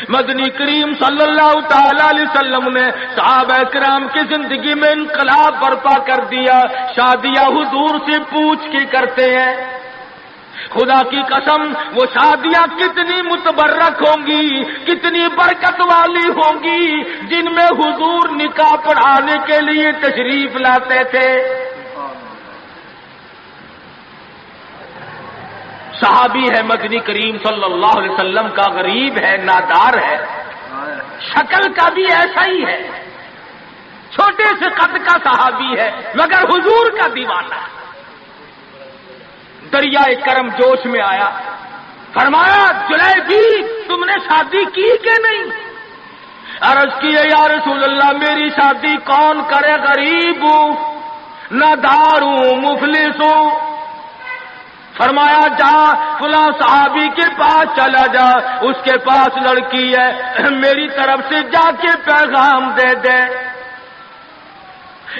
مدنی کریم صلی اللہ تعالی علیہ وسلم نے صحابہ کرام کی زندگی میں انقلاب برپا کر دیا۔ شادیاں حضور سے پوچھ کے کرتے ہیں۔ خدا کی قسم وہ شادیاں کتنی متبرک ہوں گی، کتنی برکت والی ہوں گی جن میں حضور نکاح پڑھانے کے لیے تشریف لاتے تھے۔ صحابی ہے مدنی کریم صلی اللہ علیہ وسلم کا، غریب ہے، نادار ہے، شکل کا بھی ایسا ہی ہے، چھوٹے سے قد کا صحابی ہے مگر حضور کا دیوانہ۔ دریائے کرم جوش میں آیا، فرمایا جلیبی تم نے شادی کی کہ نہیں؟ عرض کی یا رسول اللہ میری شادی کون کرے، غریب ہوں، نادار ہوں، مفلس ہوں۔ فرمایا جا فلاں صحابی کے پاس چلا جا، اس کے پاس لڑکی ہے، میری طرف سے جا کے پیغام دے دے۔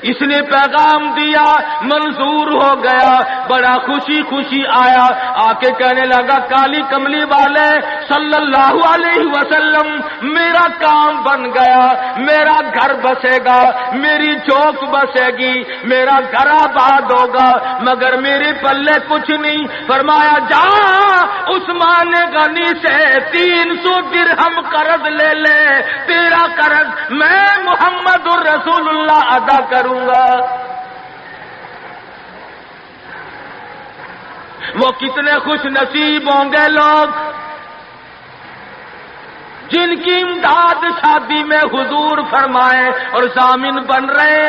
اس نے پیغام دیا، منظور ہو گیا، بڑا خوشی خوشی آیا، آ کے کہنے لگا کالی کملی والے صلی اللہ علیہ وسلم میرا کام بن گیا، میرا گھر بسے گا، میری چوک بسے گی، میرا گھر آباد ہوگا، مگر میرے پلے کچھ نہیں۔ فرمایا جا عثمان غنی سے 300 درہم قرض لے لے، تیرا قرض میں محمد الرسول اللہ ادا کروں گا۔ وہ کتنے خوش نصیب ہوں گے لوگ جن کی امداد شادی میں حضور فرمائے اور ضامن بن رہے۔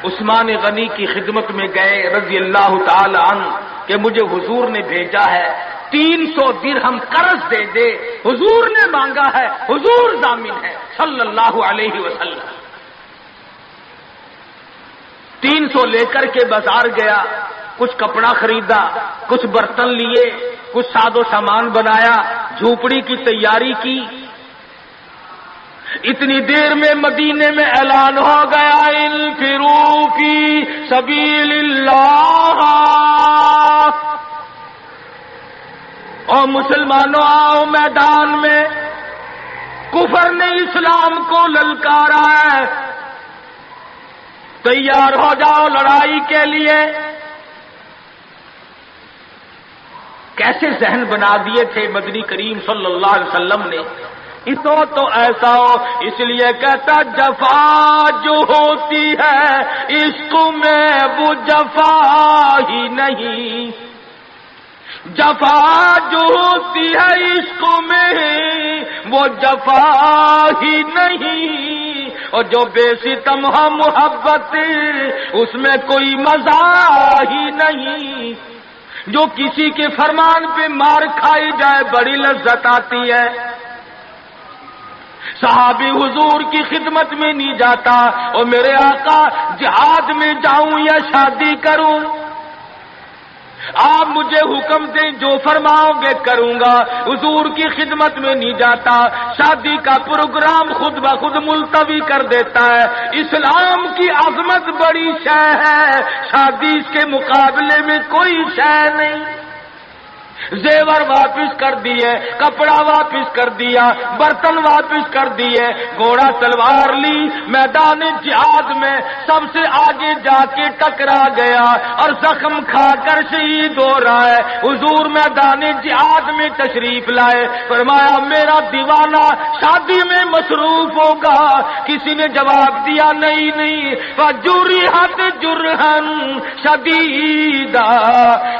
عثمان غنی کی خدمت میں گئے رضی اللہ تعالی عنہ کہ مجھے حضور نے بھیجا ہے، 300 درہم قرض دے دے، حضور نے مانگا ہے، حضور ضامن ہے صلی اللہ علیہ وسلم۔ 300 لے کر کے بازار گیا، کچھ کپڑا خریدا، کچھ برتن لیے، کچھ ساز و سامان بنایا، جھوپڑی کی تیاری کی۔ اتنی دیر میں مدینے میں اعلان ہو گیا انفروا فی سبیل اللہ، اور مسلمانوں آؤ میدان میں، کفر نے اسلام کو للکارا ہے، تیار ہو جاؤ لڑائی کے لیے۔ کیسے ذہن بنا دیے تھے مدنی کریم صلی اللہ علیہ وسلم نے۔ تو ایسا ہو، اس لیے کہتا جفا جو ہوتی ہے عشق میں وہ جفا ہی نہیں، جفا جو ہوتی ہے عشق میں وہ جفا ہی نہیں، اور جو بے ستم ہو محبت اس میں کوئی مزہ ہی نہیں، جو کسی کے فرمان پہ مار کھائی جائے بڑی لذت آتی ہے۔ صحابی حضور کی خدمت میں نہیں جاتا اور میرے آقا جہاد میں جاؤں یا شادی کروں، آپ مجھے حکم دیں جو فرماؤ گے کروں گا، حضور کی خدمت میں نہیں جاتا، شادی کا پروگرام خود بخود ملتوی کر دیتا ہے۔ اسلام کی عظمت بڑی شے ہے، شادی اس کے مقابلے میں کوئی شے نہیں۔ زیور واپس کر دیے، کپڑا واپس کر دیا، برتن واپس کر دیے، گھوڑا تلوار لی، میدان جہاد میں سب سے آگے جا کے ٹکرا گیا اور زخم کھا کر شہید ہو رہا ہے۔ حضور میدان جہاد میں تشریف لائے، فرمایا میرا دیوانہ شادی میں مصروف ہوگا۔ کسی نے جواب دیا نہیں، فجرحت جرحن شدیدا،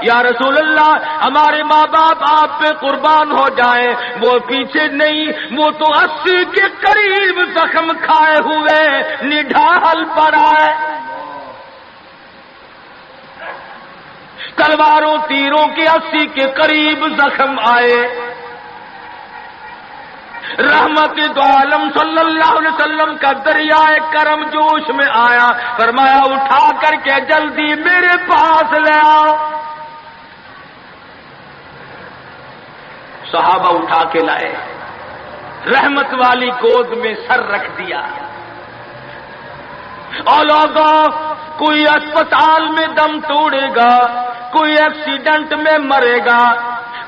یا رسول اللہ ہمارے ماں باپ آپ پہ قربان ہو جائیں، وہ پیچھے نہیں، وہ تو 80 کے قریب زخم کھائے ہوئے نڈھال پڑا ہے، تلواروں تیروں کے 80 کے قریب زخم آئے۔ رحمت دو عالم صلی اللہ علیہ وسلم کا دریائے کرم جوش میں آیا، فرمایا اٹھا کر کے جلدی میرے پاس لے آؤ۔ صحابہ اٹھا کے لائے، رحمت والی گود میں سر رکھ دیا۔ اور لوگوں، کوئی اسپتال میں دم توڑے گا، کوئی ایکسیڈنٹ میں مرے گا،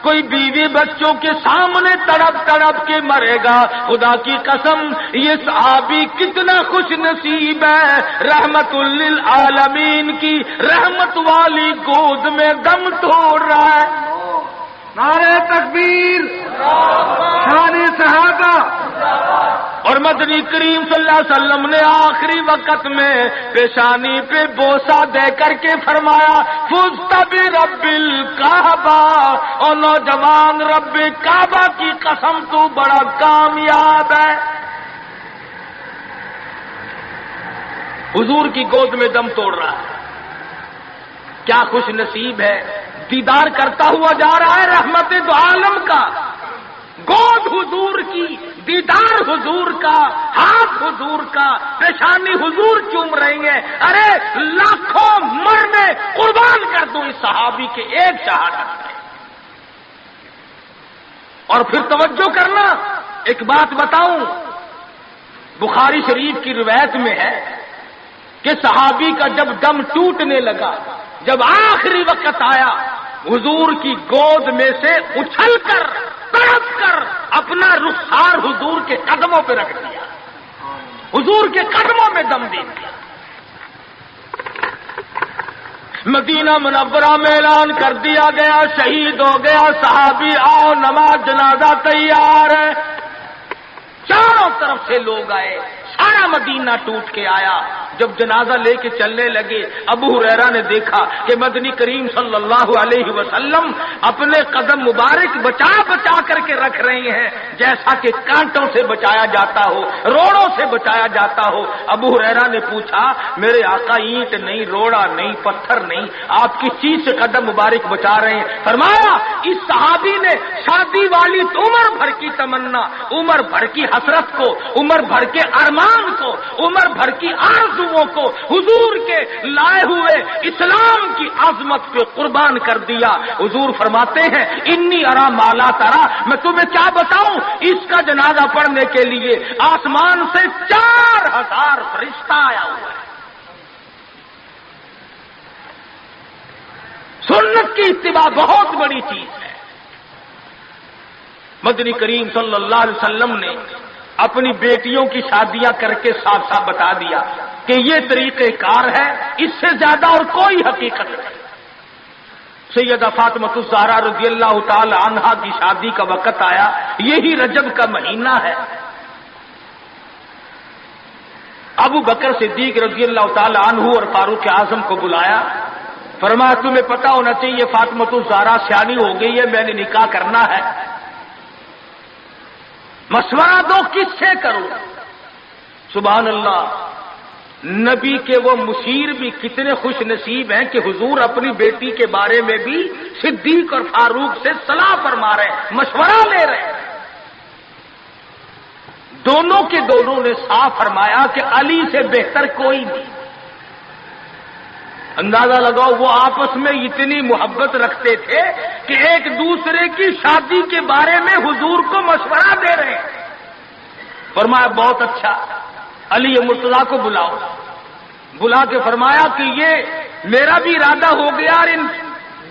کوئی بیوی بچوں کے سامنے تڑپ تڑپ کے مرے گا۔ خدا کی قسم یہ صحابی کتنا خوش نصیب ہے، رحمت للعالمین کی رحمت والی گود میں دم توڑ رہا ہے۔ نعرہ تکبیر، شان صحابہ۔ اور مدنی کریم صلی اللہ علیہ وسلم نے آخری وقت میں پیشانی پہ بوسہ دے کر کے فرمایا فزت برب الکعبہ، اور نوجوان رب کعبہ کی قسم تو بڑا کامیاب ہے۔ حضور کی گود میں دم توڑ رہا ہے، کیا خوش نصیب ہے، دیدار کرتا ہوا جا رہا ہے رحمت دو عالم کا، گود حضور کی، دیدار حضور کا، ہاتھ حضور کا، پیشانی حضور چوم رہی ہیں۔ ارے لاکھوں مرنے قربان کر دوں اس صحابی کے ایک شہادت میں۔ اور پھر توجہ کرنا، ایک بات بتاؤں، بخاری شریف کی روایت میں ہے کہ صحابی کا جب دم ٹوٹنے لگا، جب آخری وقت آیا، حضور کی گود میں سے اچھل کر تڑپ کر اپنا رخسار حضور کے قدموں پہ رکھ دیا، حضور کے قدموں میں دم دے دیا۔ مدینہ منورہ میں اعلان کر دیا گیا شہید ہو گیا صحابی، آؤ نماز جنازہ تیار ہے۔ چاروں طرف سے لوگ آئے، سارا مدینہ ٹوٹ کے آیا۔ جب جنازہ لے کے چلنے لگے، ابو ہریرہ نے دیکھا کہ مدنی کریم صلی اللہ علیہ وسلم اپنے قدم مبارک بچا بچا کر کے رکھ رہے ہیں، جیسا کہ کانٹوں سے بچایا جاتا ہو، روڑوں سے بچایا جاتا ہو۔ ابو ہریرہ نے پوچھا میرے آقا اینٹ نہیں، روڑا نہیں، پتھر نہیں، آپ کس چیز سے قدم مبارک بچا رہے ہیں؟ فرمایا اس صحابی نے شادی والی عمر بھر کی تمنا، عمر بھر کی حسرت کو، عمر بھر کے ارمان کو، عمر بھر کی آرزوؤں کو حضور کے لائے ہوئے اسلام کی عظمت پہ قربان کر دیا۔ حضور فرماتے ہیں انی ارا مالا ترا، میں تمہیں کیا بتاؤں، اس کا جنازہ پڑھنے کے لیے آسمان سے 4000 فرشتہ آیا ہوا ہے۔ سنت کی اتباع بہت بڑی چیز ہے۔ مدنی کریم صلی اللہ علیہ وسلم نے اپنی بیٹیوں کی شادیاں کر کے صاف صاف بتا دیا کہ یہ طریقہ کار ہے، اس سے زیادہ اور کوئی حقیقت نہیں۔ سیدہ فاطمہ الزہرا رضی اللہ تعالی عنہا کی شادی کا وقت آیا، یہی رجب کا مہینہ ہے۔ ابو بکر صدیق رضی اللہ تعالی عنہ اور فاروق اعظم کو بلایا، فرمایا تمہیں پتہ ہونا چاہیے فاطمہ الزہرا سیانی ہو گئی ہے، میں نے نکاح کرنا ہے، مشورہ دو کس سے کروں؟ سبحان اللہ، نبی کے وہ مشیر بھی کتنے خوش نصیب ہیں کہ حضور اپنی بیٹی کے بارے میں بھی صدیق اور فاروق سے صلاح فرما رہے ہیں، مشورہ لے رہے ہیں۔ دونوں کے دونوں نے صاف فرمایا کہ علی سے بہتر کوئی نہیں۔ اندازہ لگاؤ وہ آپس میں اتنی محبت رکھتے تھے کہ ایک دوسرے کی شادی کے بارے میں حضور کو مشورہ دے رہے ہیں۔ فرمایا بہت اچھا، علی مرتضیٰ کو بلاؤ۔ بلا کے فرمایا کہ یہ میرا بھی ارادہ ہو گیا، اور ان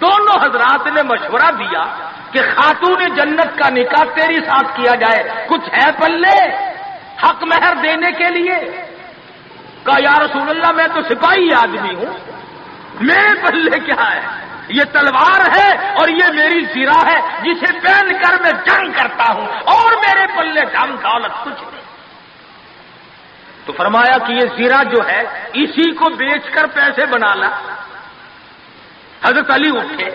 دونوں حضرات نے مشورہ دیا کہ خاتون جنت کا نکاح تیری ساتھ کیا جائے، کچھ ہے پلے حق مہر دینے کے لیے؟ کہا یا رسول اللہ میں تو سپاہی آدمی ہوں، میرے پلے کیا ہے؟ یہ تلوار ہے اور یہ میری زرہ ہے جسے پہن کر میں جنگ کرتا ہوں، اور میرے پلے دھن دولت کچھ نہیں۔ تو فرمایا کہ یہ زرہ جو ہے اسی کو بیچ کر پیسے بنا لا۔ حضرت علی اٹھے،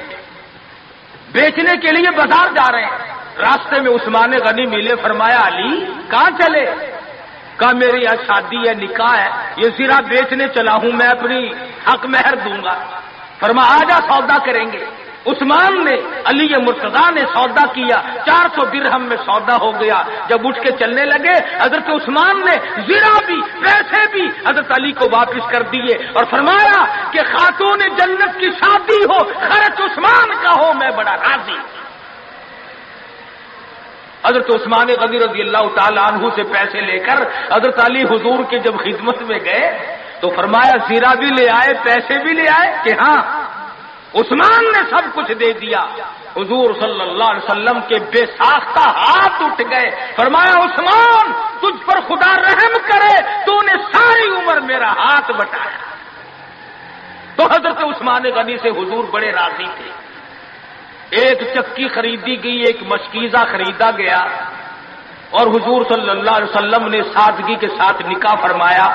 بیچنے کے لیے بازار جا رہے ہیں، راستے میں عثمان غنی ملے، فرمایا علی کہاں چلے؟ کہا میری آج شادی ہے، نکاح ہے، یہ زرہ بیچنے چلا ہوں، میں اپنی حق مہر دوں گا۔ فرمایا آجا سودا کریں گے۔ عثمان نے علی مرتضیٰ نے سودا کیا، 400 درہم میں سودا ہو گیا۔ جب اٹھ کے چلنے لگے حضرت عثمان نے زرہ بھی پیسے بھی حضرت علی کو واپس کر دیے اور فرمایا کہ خاتون جنت کی شادی ہو، خرچ عثمان کا ہو، میں بڑا راضی۔ حضرت عثمان غنی رضی اللہ تعالی عنہ سے پیسے لے کر حضرت علی حضور کے جب خدمت میں گئے تو فرمایا زیرہ بھی لے آئے، پیسے بھی لے آئے؟ کہ ہاں۔ عثمان نے سب کچھ دے دیا۔ حضور صلی اللہ علیہ وسلم کے بے ساختہ ہاتھ اٹھ گئے، فرمایا عثمان تجھ پر خدا رحم کرے، تو نے ساری عمر میرا ہاتھ بٹایا۔ تو حضرت عثمان غنی سے حضور بڑے راضی تھے۔ ایک چکی خریدی گئی، ایک مشکیزہ خریدا گیا، اور حضور صلی اللہ علیہ وسلم نے سادگی کے ساتھ نکاح فرمایا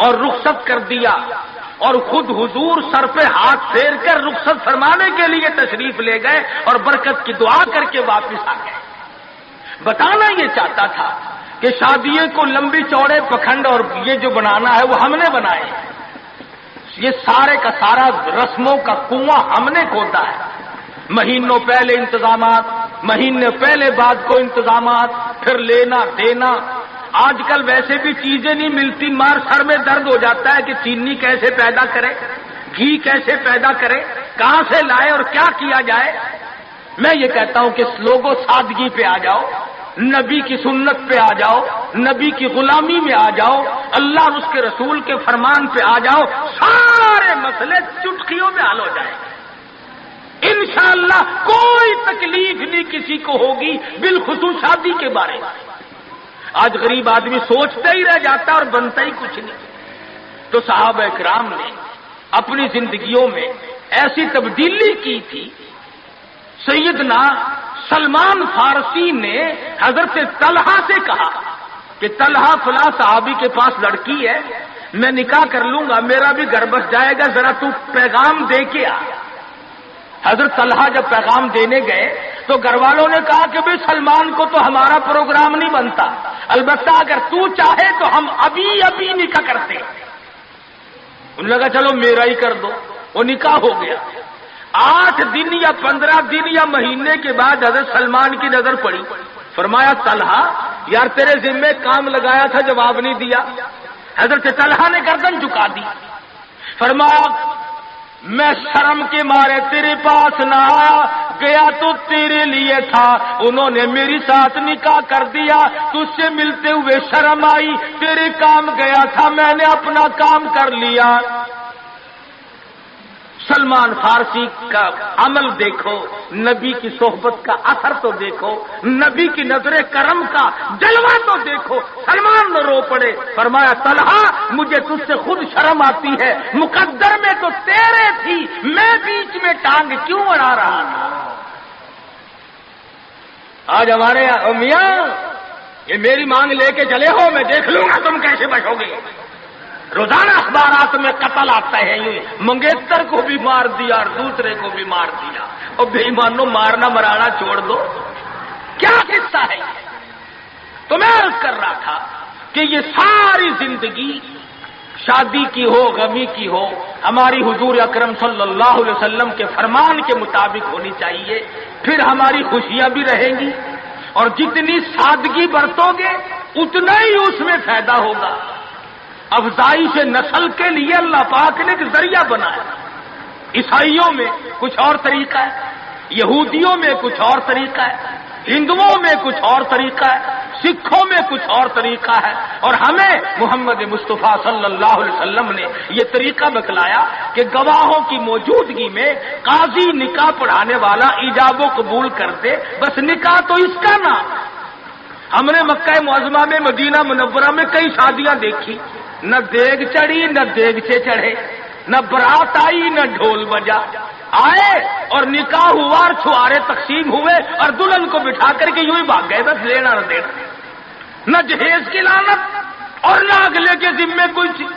اور رخصت کر دیا، اور خود حضور سر پہ ہاتھ پھیر کر رخصت فرمانے کے لیے تشریف لے گئے اور برکت کی دعا کر کے واپس آ گئے۔ بتانا یہ چاہتا تھا کہ شادیوں کو لمبی چوڑے پکھنڈ اور یہ جو بنانا ہے وہ ہم نے بنائے، یہ سارے کا سارا رسموں کا کنواں ہم نے کھودا ہے۔ مہینوں پہلے انتظامات، مہینے پہلے بعد کو انتظامات، پھر لینا دینا۔ آج کل ویسے بھی چیزیں نہیں ملتی، مار سر میں درد ہو جاتا ہے کہ چینی کیسے پیدا کرے، گھی کیسے پیدا کرے، کہاں سے لائے اور کیا کیا جائے۔ میں یہ کہتا ہوں کہ لوگوں سادگی پہ آ جاؤ، نبی کی سنت پہ آ جاؤ، نبی کی غلامی میں آ جاؤ، اللہ اور اس کے رسول کے فرمان پہ آ جاؤ، سارے مسئلے چٹکیوں میں حل ہو جائیں گے انشاءاللہ۔ کوئی تکلیف نہیں کسی کو ہوگی، بالخصوص شادی کے بارے میں۔ آج غریب آدمی سوچتا ہی رہ جاتا اور بنتا ہی کچھ نہیں۔ تو صحابہ کرام نے اپنی زندگیوں میں ایسی تبدیلی کی تھی۔ سیدنا سلمان فارسی نے حضرت طلحہ سے کہا کہ طلحہ فلاں صحابی کے پاس لڑکی ہے، میں نکاح کر لوں گا، میرا بھی گھر بس جائے گا، ذرا تو پیغام دے کے آ۔ حضرت طلحہ جب پیغام دینے گئے تو گھر والوں نے کہا کہ بھئی سلمان کو تو ہمارا پروگرام نہیں بنتا، البتہ اگر تو چاہے تو ہم ابھی نکاح کرتے۔ انہوں نے کہا چلو میرا ہی کر دو۔ وہ نکاح ہو گیا۔ 8 دن یا 15 دن یا مہینے کے بعد حضرت سلمان کی نظر پڑی، فرمایا طلحہ یار تیرے ذمے کام لگایا تھا، جواب نہیں دیا۔ حضرت طلحہ نے گردن جھکا دی، فرمایا میں شرم کے مارے تیرے پاس نہ آیا، گیا تو تیرے لیے تھا، انہوں نے میری ساتھ نکاح کر دیا، تجھ سے ملتے ہوئے شرم آئی، تیرے کام گیا تھا، میں نے اپنا کام کر لیا۔ سلمان فارسی کا عمل دیکھو، نبی کی صحبت کا اثر تو دیکھو، نبی کی نظر کرم کا جلوہ تو دیکھو۔ سلمان نے رو پڑے، فرمایا طلحہ مجھے تجھ سے خود شرم آتی ہے، مقدر میں تو تیرے تھی، میں بیچ میں ٹانگ کیوں اڑا رہا تھا۔ آج ہمارے میاں یہ میری مانگ لے کے چلے ہو، میں دیکھ لوں گا تم کیسے بچو گے۔ روزانہ اخبارات میں قتل آتا ہے، منگیتر کو بھی مار دیا اور دوسرے کو بھی مار دیا، اور بے ایمانوں مارنا مرانا چھوڑ دو، کیا قصہ ہے یہ؟ تو میں عرض کر رہا تھا کہ یہ ساری زندگی شادی کی ہو، غمی کی ہو، ہماری حضور اکرم صلی اللہ علیہ وسلم کے فرمان کے مطابق ہونی چاہیے، پھر ہماری خوشیاں بھی رہیں گی، اور جتنی سادگی برتو گے اتنا ہی اس میں فائدہ ہوگا۔ افزائش نسل کے لیے اللہ پاک نے ایک ذریعہ بنایا۔ عیسائیوں میں کچھ اور طریقہ ہے، یہودیوں میں کچھ اور طریقہ ہے، ہندوؤں میں کچھ اور طریقہ ہے، سکھوں میں کچھ اور طریقہ ہے، اور ہمیں محمد مصطفیٰ صلی اللہ علیہ وسلم نے یہ طریقہ بتلایا کہ گواہوں کی موجودگی میں قاضی نکاح پڑھانے والا ایجاب و قبول کرتے، بس نکاح تو اس کا نام۔ ہم نے مکہ معظمہ میں، مدینہ منورہ میں کئی شادیاں دیکھی، نہ دیگ چڑھی نہ دیگچے چڑھے، نہ برات آئی نہ ڈھول بجا، آئے اور نکاح ہوا اور چھوارے تقسیم ہوئے اور دلہن کو بٹھا کر کے یوں ہی بھاگ گئے، بس لینا نہ دینا، نہ جہیز کی لعنت اور نہ اگلے کے ذمے کوئی چیز۔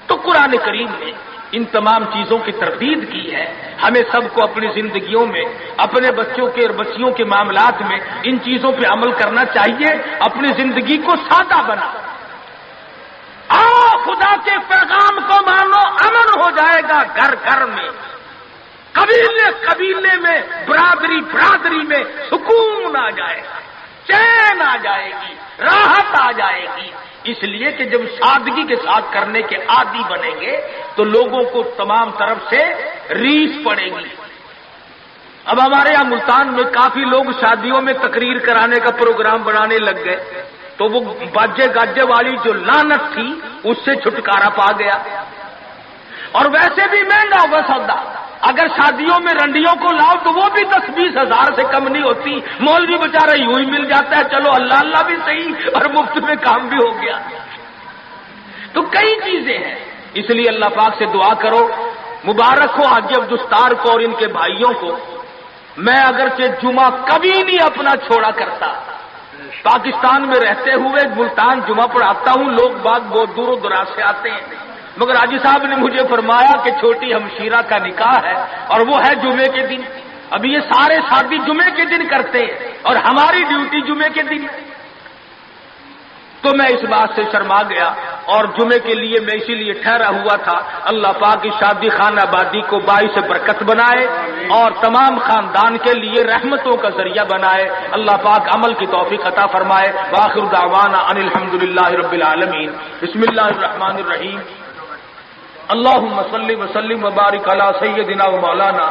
تو قرآن کریم نے ان تمام چیزوں کی تردید کی ہے۔ ہمیں سب کو اپنی زندگیوں میں، اپنے بچوں کے اور بچیوں کے معاملات میں ان چیزوں پہ عمل کرنا چاہیے، اپنی زندگی کو سادہ بنا۔ آؤ خدا کے پیغام کو مانو، امن ہو جائے گا گھر گھر میں۔ قبیلے قبیلے میں، برادری برادری میں سکون آ جائے گا، چین آ جائے گی، راحت آ جائے گی۔ اس لیے کہ جب سادگی کے ساتھ کرنے کے عادی بنیں گے تو لوگوں کو تمام طرف سے ریس پڑے گی۔ اب ہمارے یہاں ملتان میں کافی لوگ شادیوں میں تقریر کرانے کا پروگرام بنانے لگ گئے، تو وہ باجے گاجے والی جو لعنت تھی اس سے چھٹکارا پا گیا۔ اور ویسے بھی مہنگا ہوگا سودا، اگر شادیوں میں رنڈیوں کو لاؤ تو وہ بھی 10-20 ہزار سے کم نہیں ہوتی۔ مولوی بیچارہ یوں ہی مل جاتا ہے، چلو اللہ اللہ بھی صحیح اور مفت میں کام بھی ہو گیا۔ تو کئی چیزیں ہیں، اس لیے اللہ پاک سے دعا کرو، مبارک ہو حاجی عبدالستار کو اور ان کے بھائیوں کو۔ میں اگرچہ جمعہ کبھی نہیں اپنا چھوڑا کرتا، پاکستان میں رہتے ہوئے ملتان جمعہ پڑھاتا ہوں، لوگ بعد بہت دور و دراز سے آتے ہیں، مگر حاجی صاحب نے مجھے فرمایا کہ چھوٹی ہمشیرہ کا نکاح ہے اور وہ ہے جمعے کے دن۔ اب یہ سارے شادی جمعے کے دن کرتے ہیں اور ہماری ڈیوٹی جمعے کے دن، تو میں اس بات سے شرما گیا اور جمعے کے لیے میں اسی لیے ٹھہرا ہوا تھا۔ اللہ پاک کی شادی خانہ آبادی کو باعث برکت بنائے اور تمام خاندان کے لیے رحمتوں کا ذریعہ بنائے۔ اللہ پاک عمل کی توفیق عطا فرمائے۔ وآخر دعوانا ان الحمدللہ رب العالمین۔ بسم اللہ الرحمن الرحیم۔ اللهم صل وسلم وبارك على سيدنا ومولانا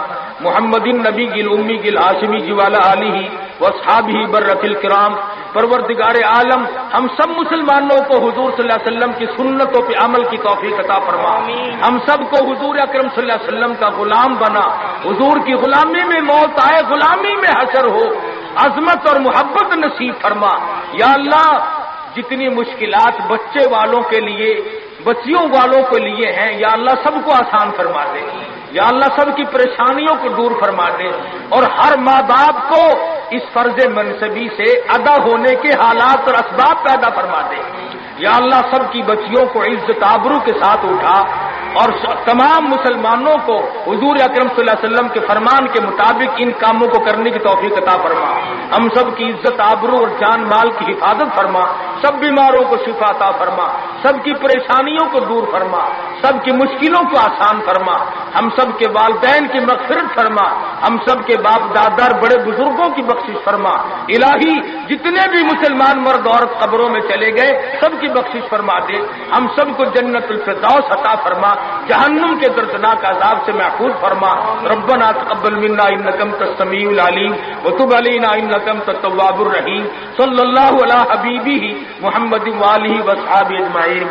محمد النبي الامي الهاشمي وعلى اله واصحابه برة الكرام۔ پروردگار عالم ہم سب مسلمانوں کو حضور صلی اللہ علیہ وسلم کی سنتوں پہ عمل کی توفیق عطا فرما۔ ہم سب کو حضور اکرم صلی اللہ علیہ وسلم کا غلام بنا، حضور کی غلامی میں موت آئے، غلامی میں حشر ہو، عظمت اور محبت نصیب فرما۔ یا اللہ جتنی مشکلات بچے والوں کے لیے، بچیوں والوں کے لیے ہیں، یا اللہ سب کو آسان فرما دے، یا اللہ سب کی پریشانیوں کو دور فرما دے، اور ہر ماں باپ کو اس فرض منصبی سے ادا ہونے کے حالات اور اسباب پیدا فرما دے۔ یا اللہ سب کی بچیوں کو عزت آبرو کے ساتھ اٹھا اور تمام مسلمانوں کو حضور اکرم صلی اللہ علیہ وسلم کے فرمان کے مطابق ان کاموں کو کرنے کی توفیق عطا فرما۔ ہم سب کی عزت آبرو اور جان مال کی حفاظت فرما، سب بیماروں کو شفا عطا فرما، سب کی پریشانیوں کو دور فرما، سب کی مشکلوں کو آسان فرما، ہم سب کے والدین کی مغفرت فرما، ہم سب کے باپ دادا بڑے بزرگوں کی بخشش فرما۔ الہی جتنے بھی مسلمان مرد عورت قبروں میں چلے گئے سب کی بخشش فرما دے، ہم سب کو جنت الفردوس عطا فرما، جہنم کے دردناک عذاب سے محفوظ فرما۔ ربنا تقبل منا انک انت السمیع العلیم وتب علینا انک انت التواب الرحیم۔ صلی اللہ علی حبیبہ محمد وآلہ وصحبہ اجمعین۔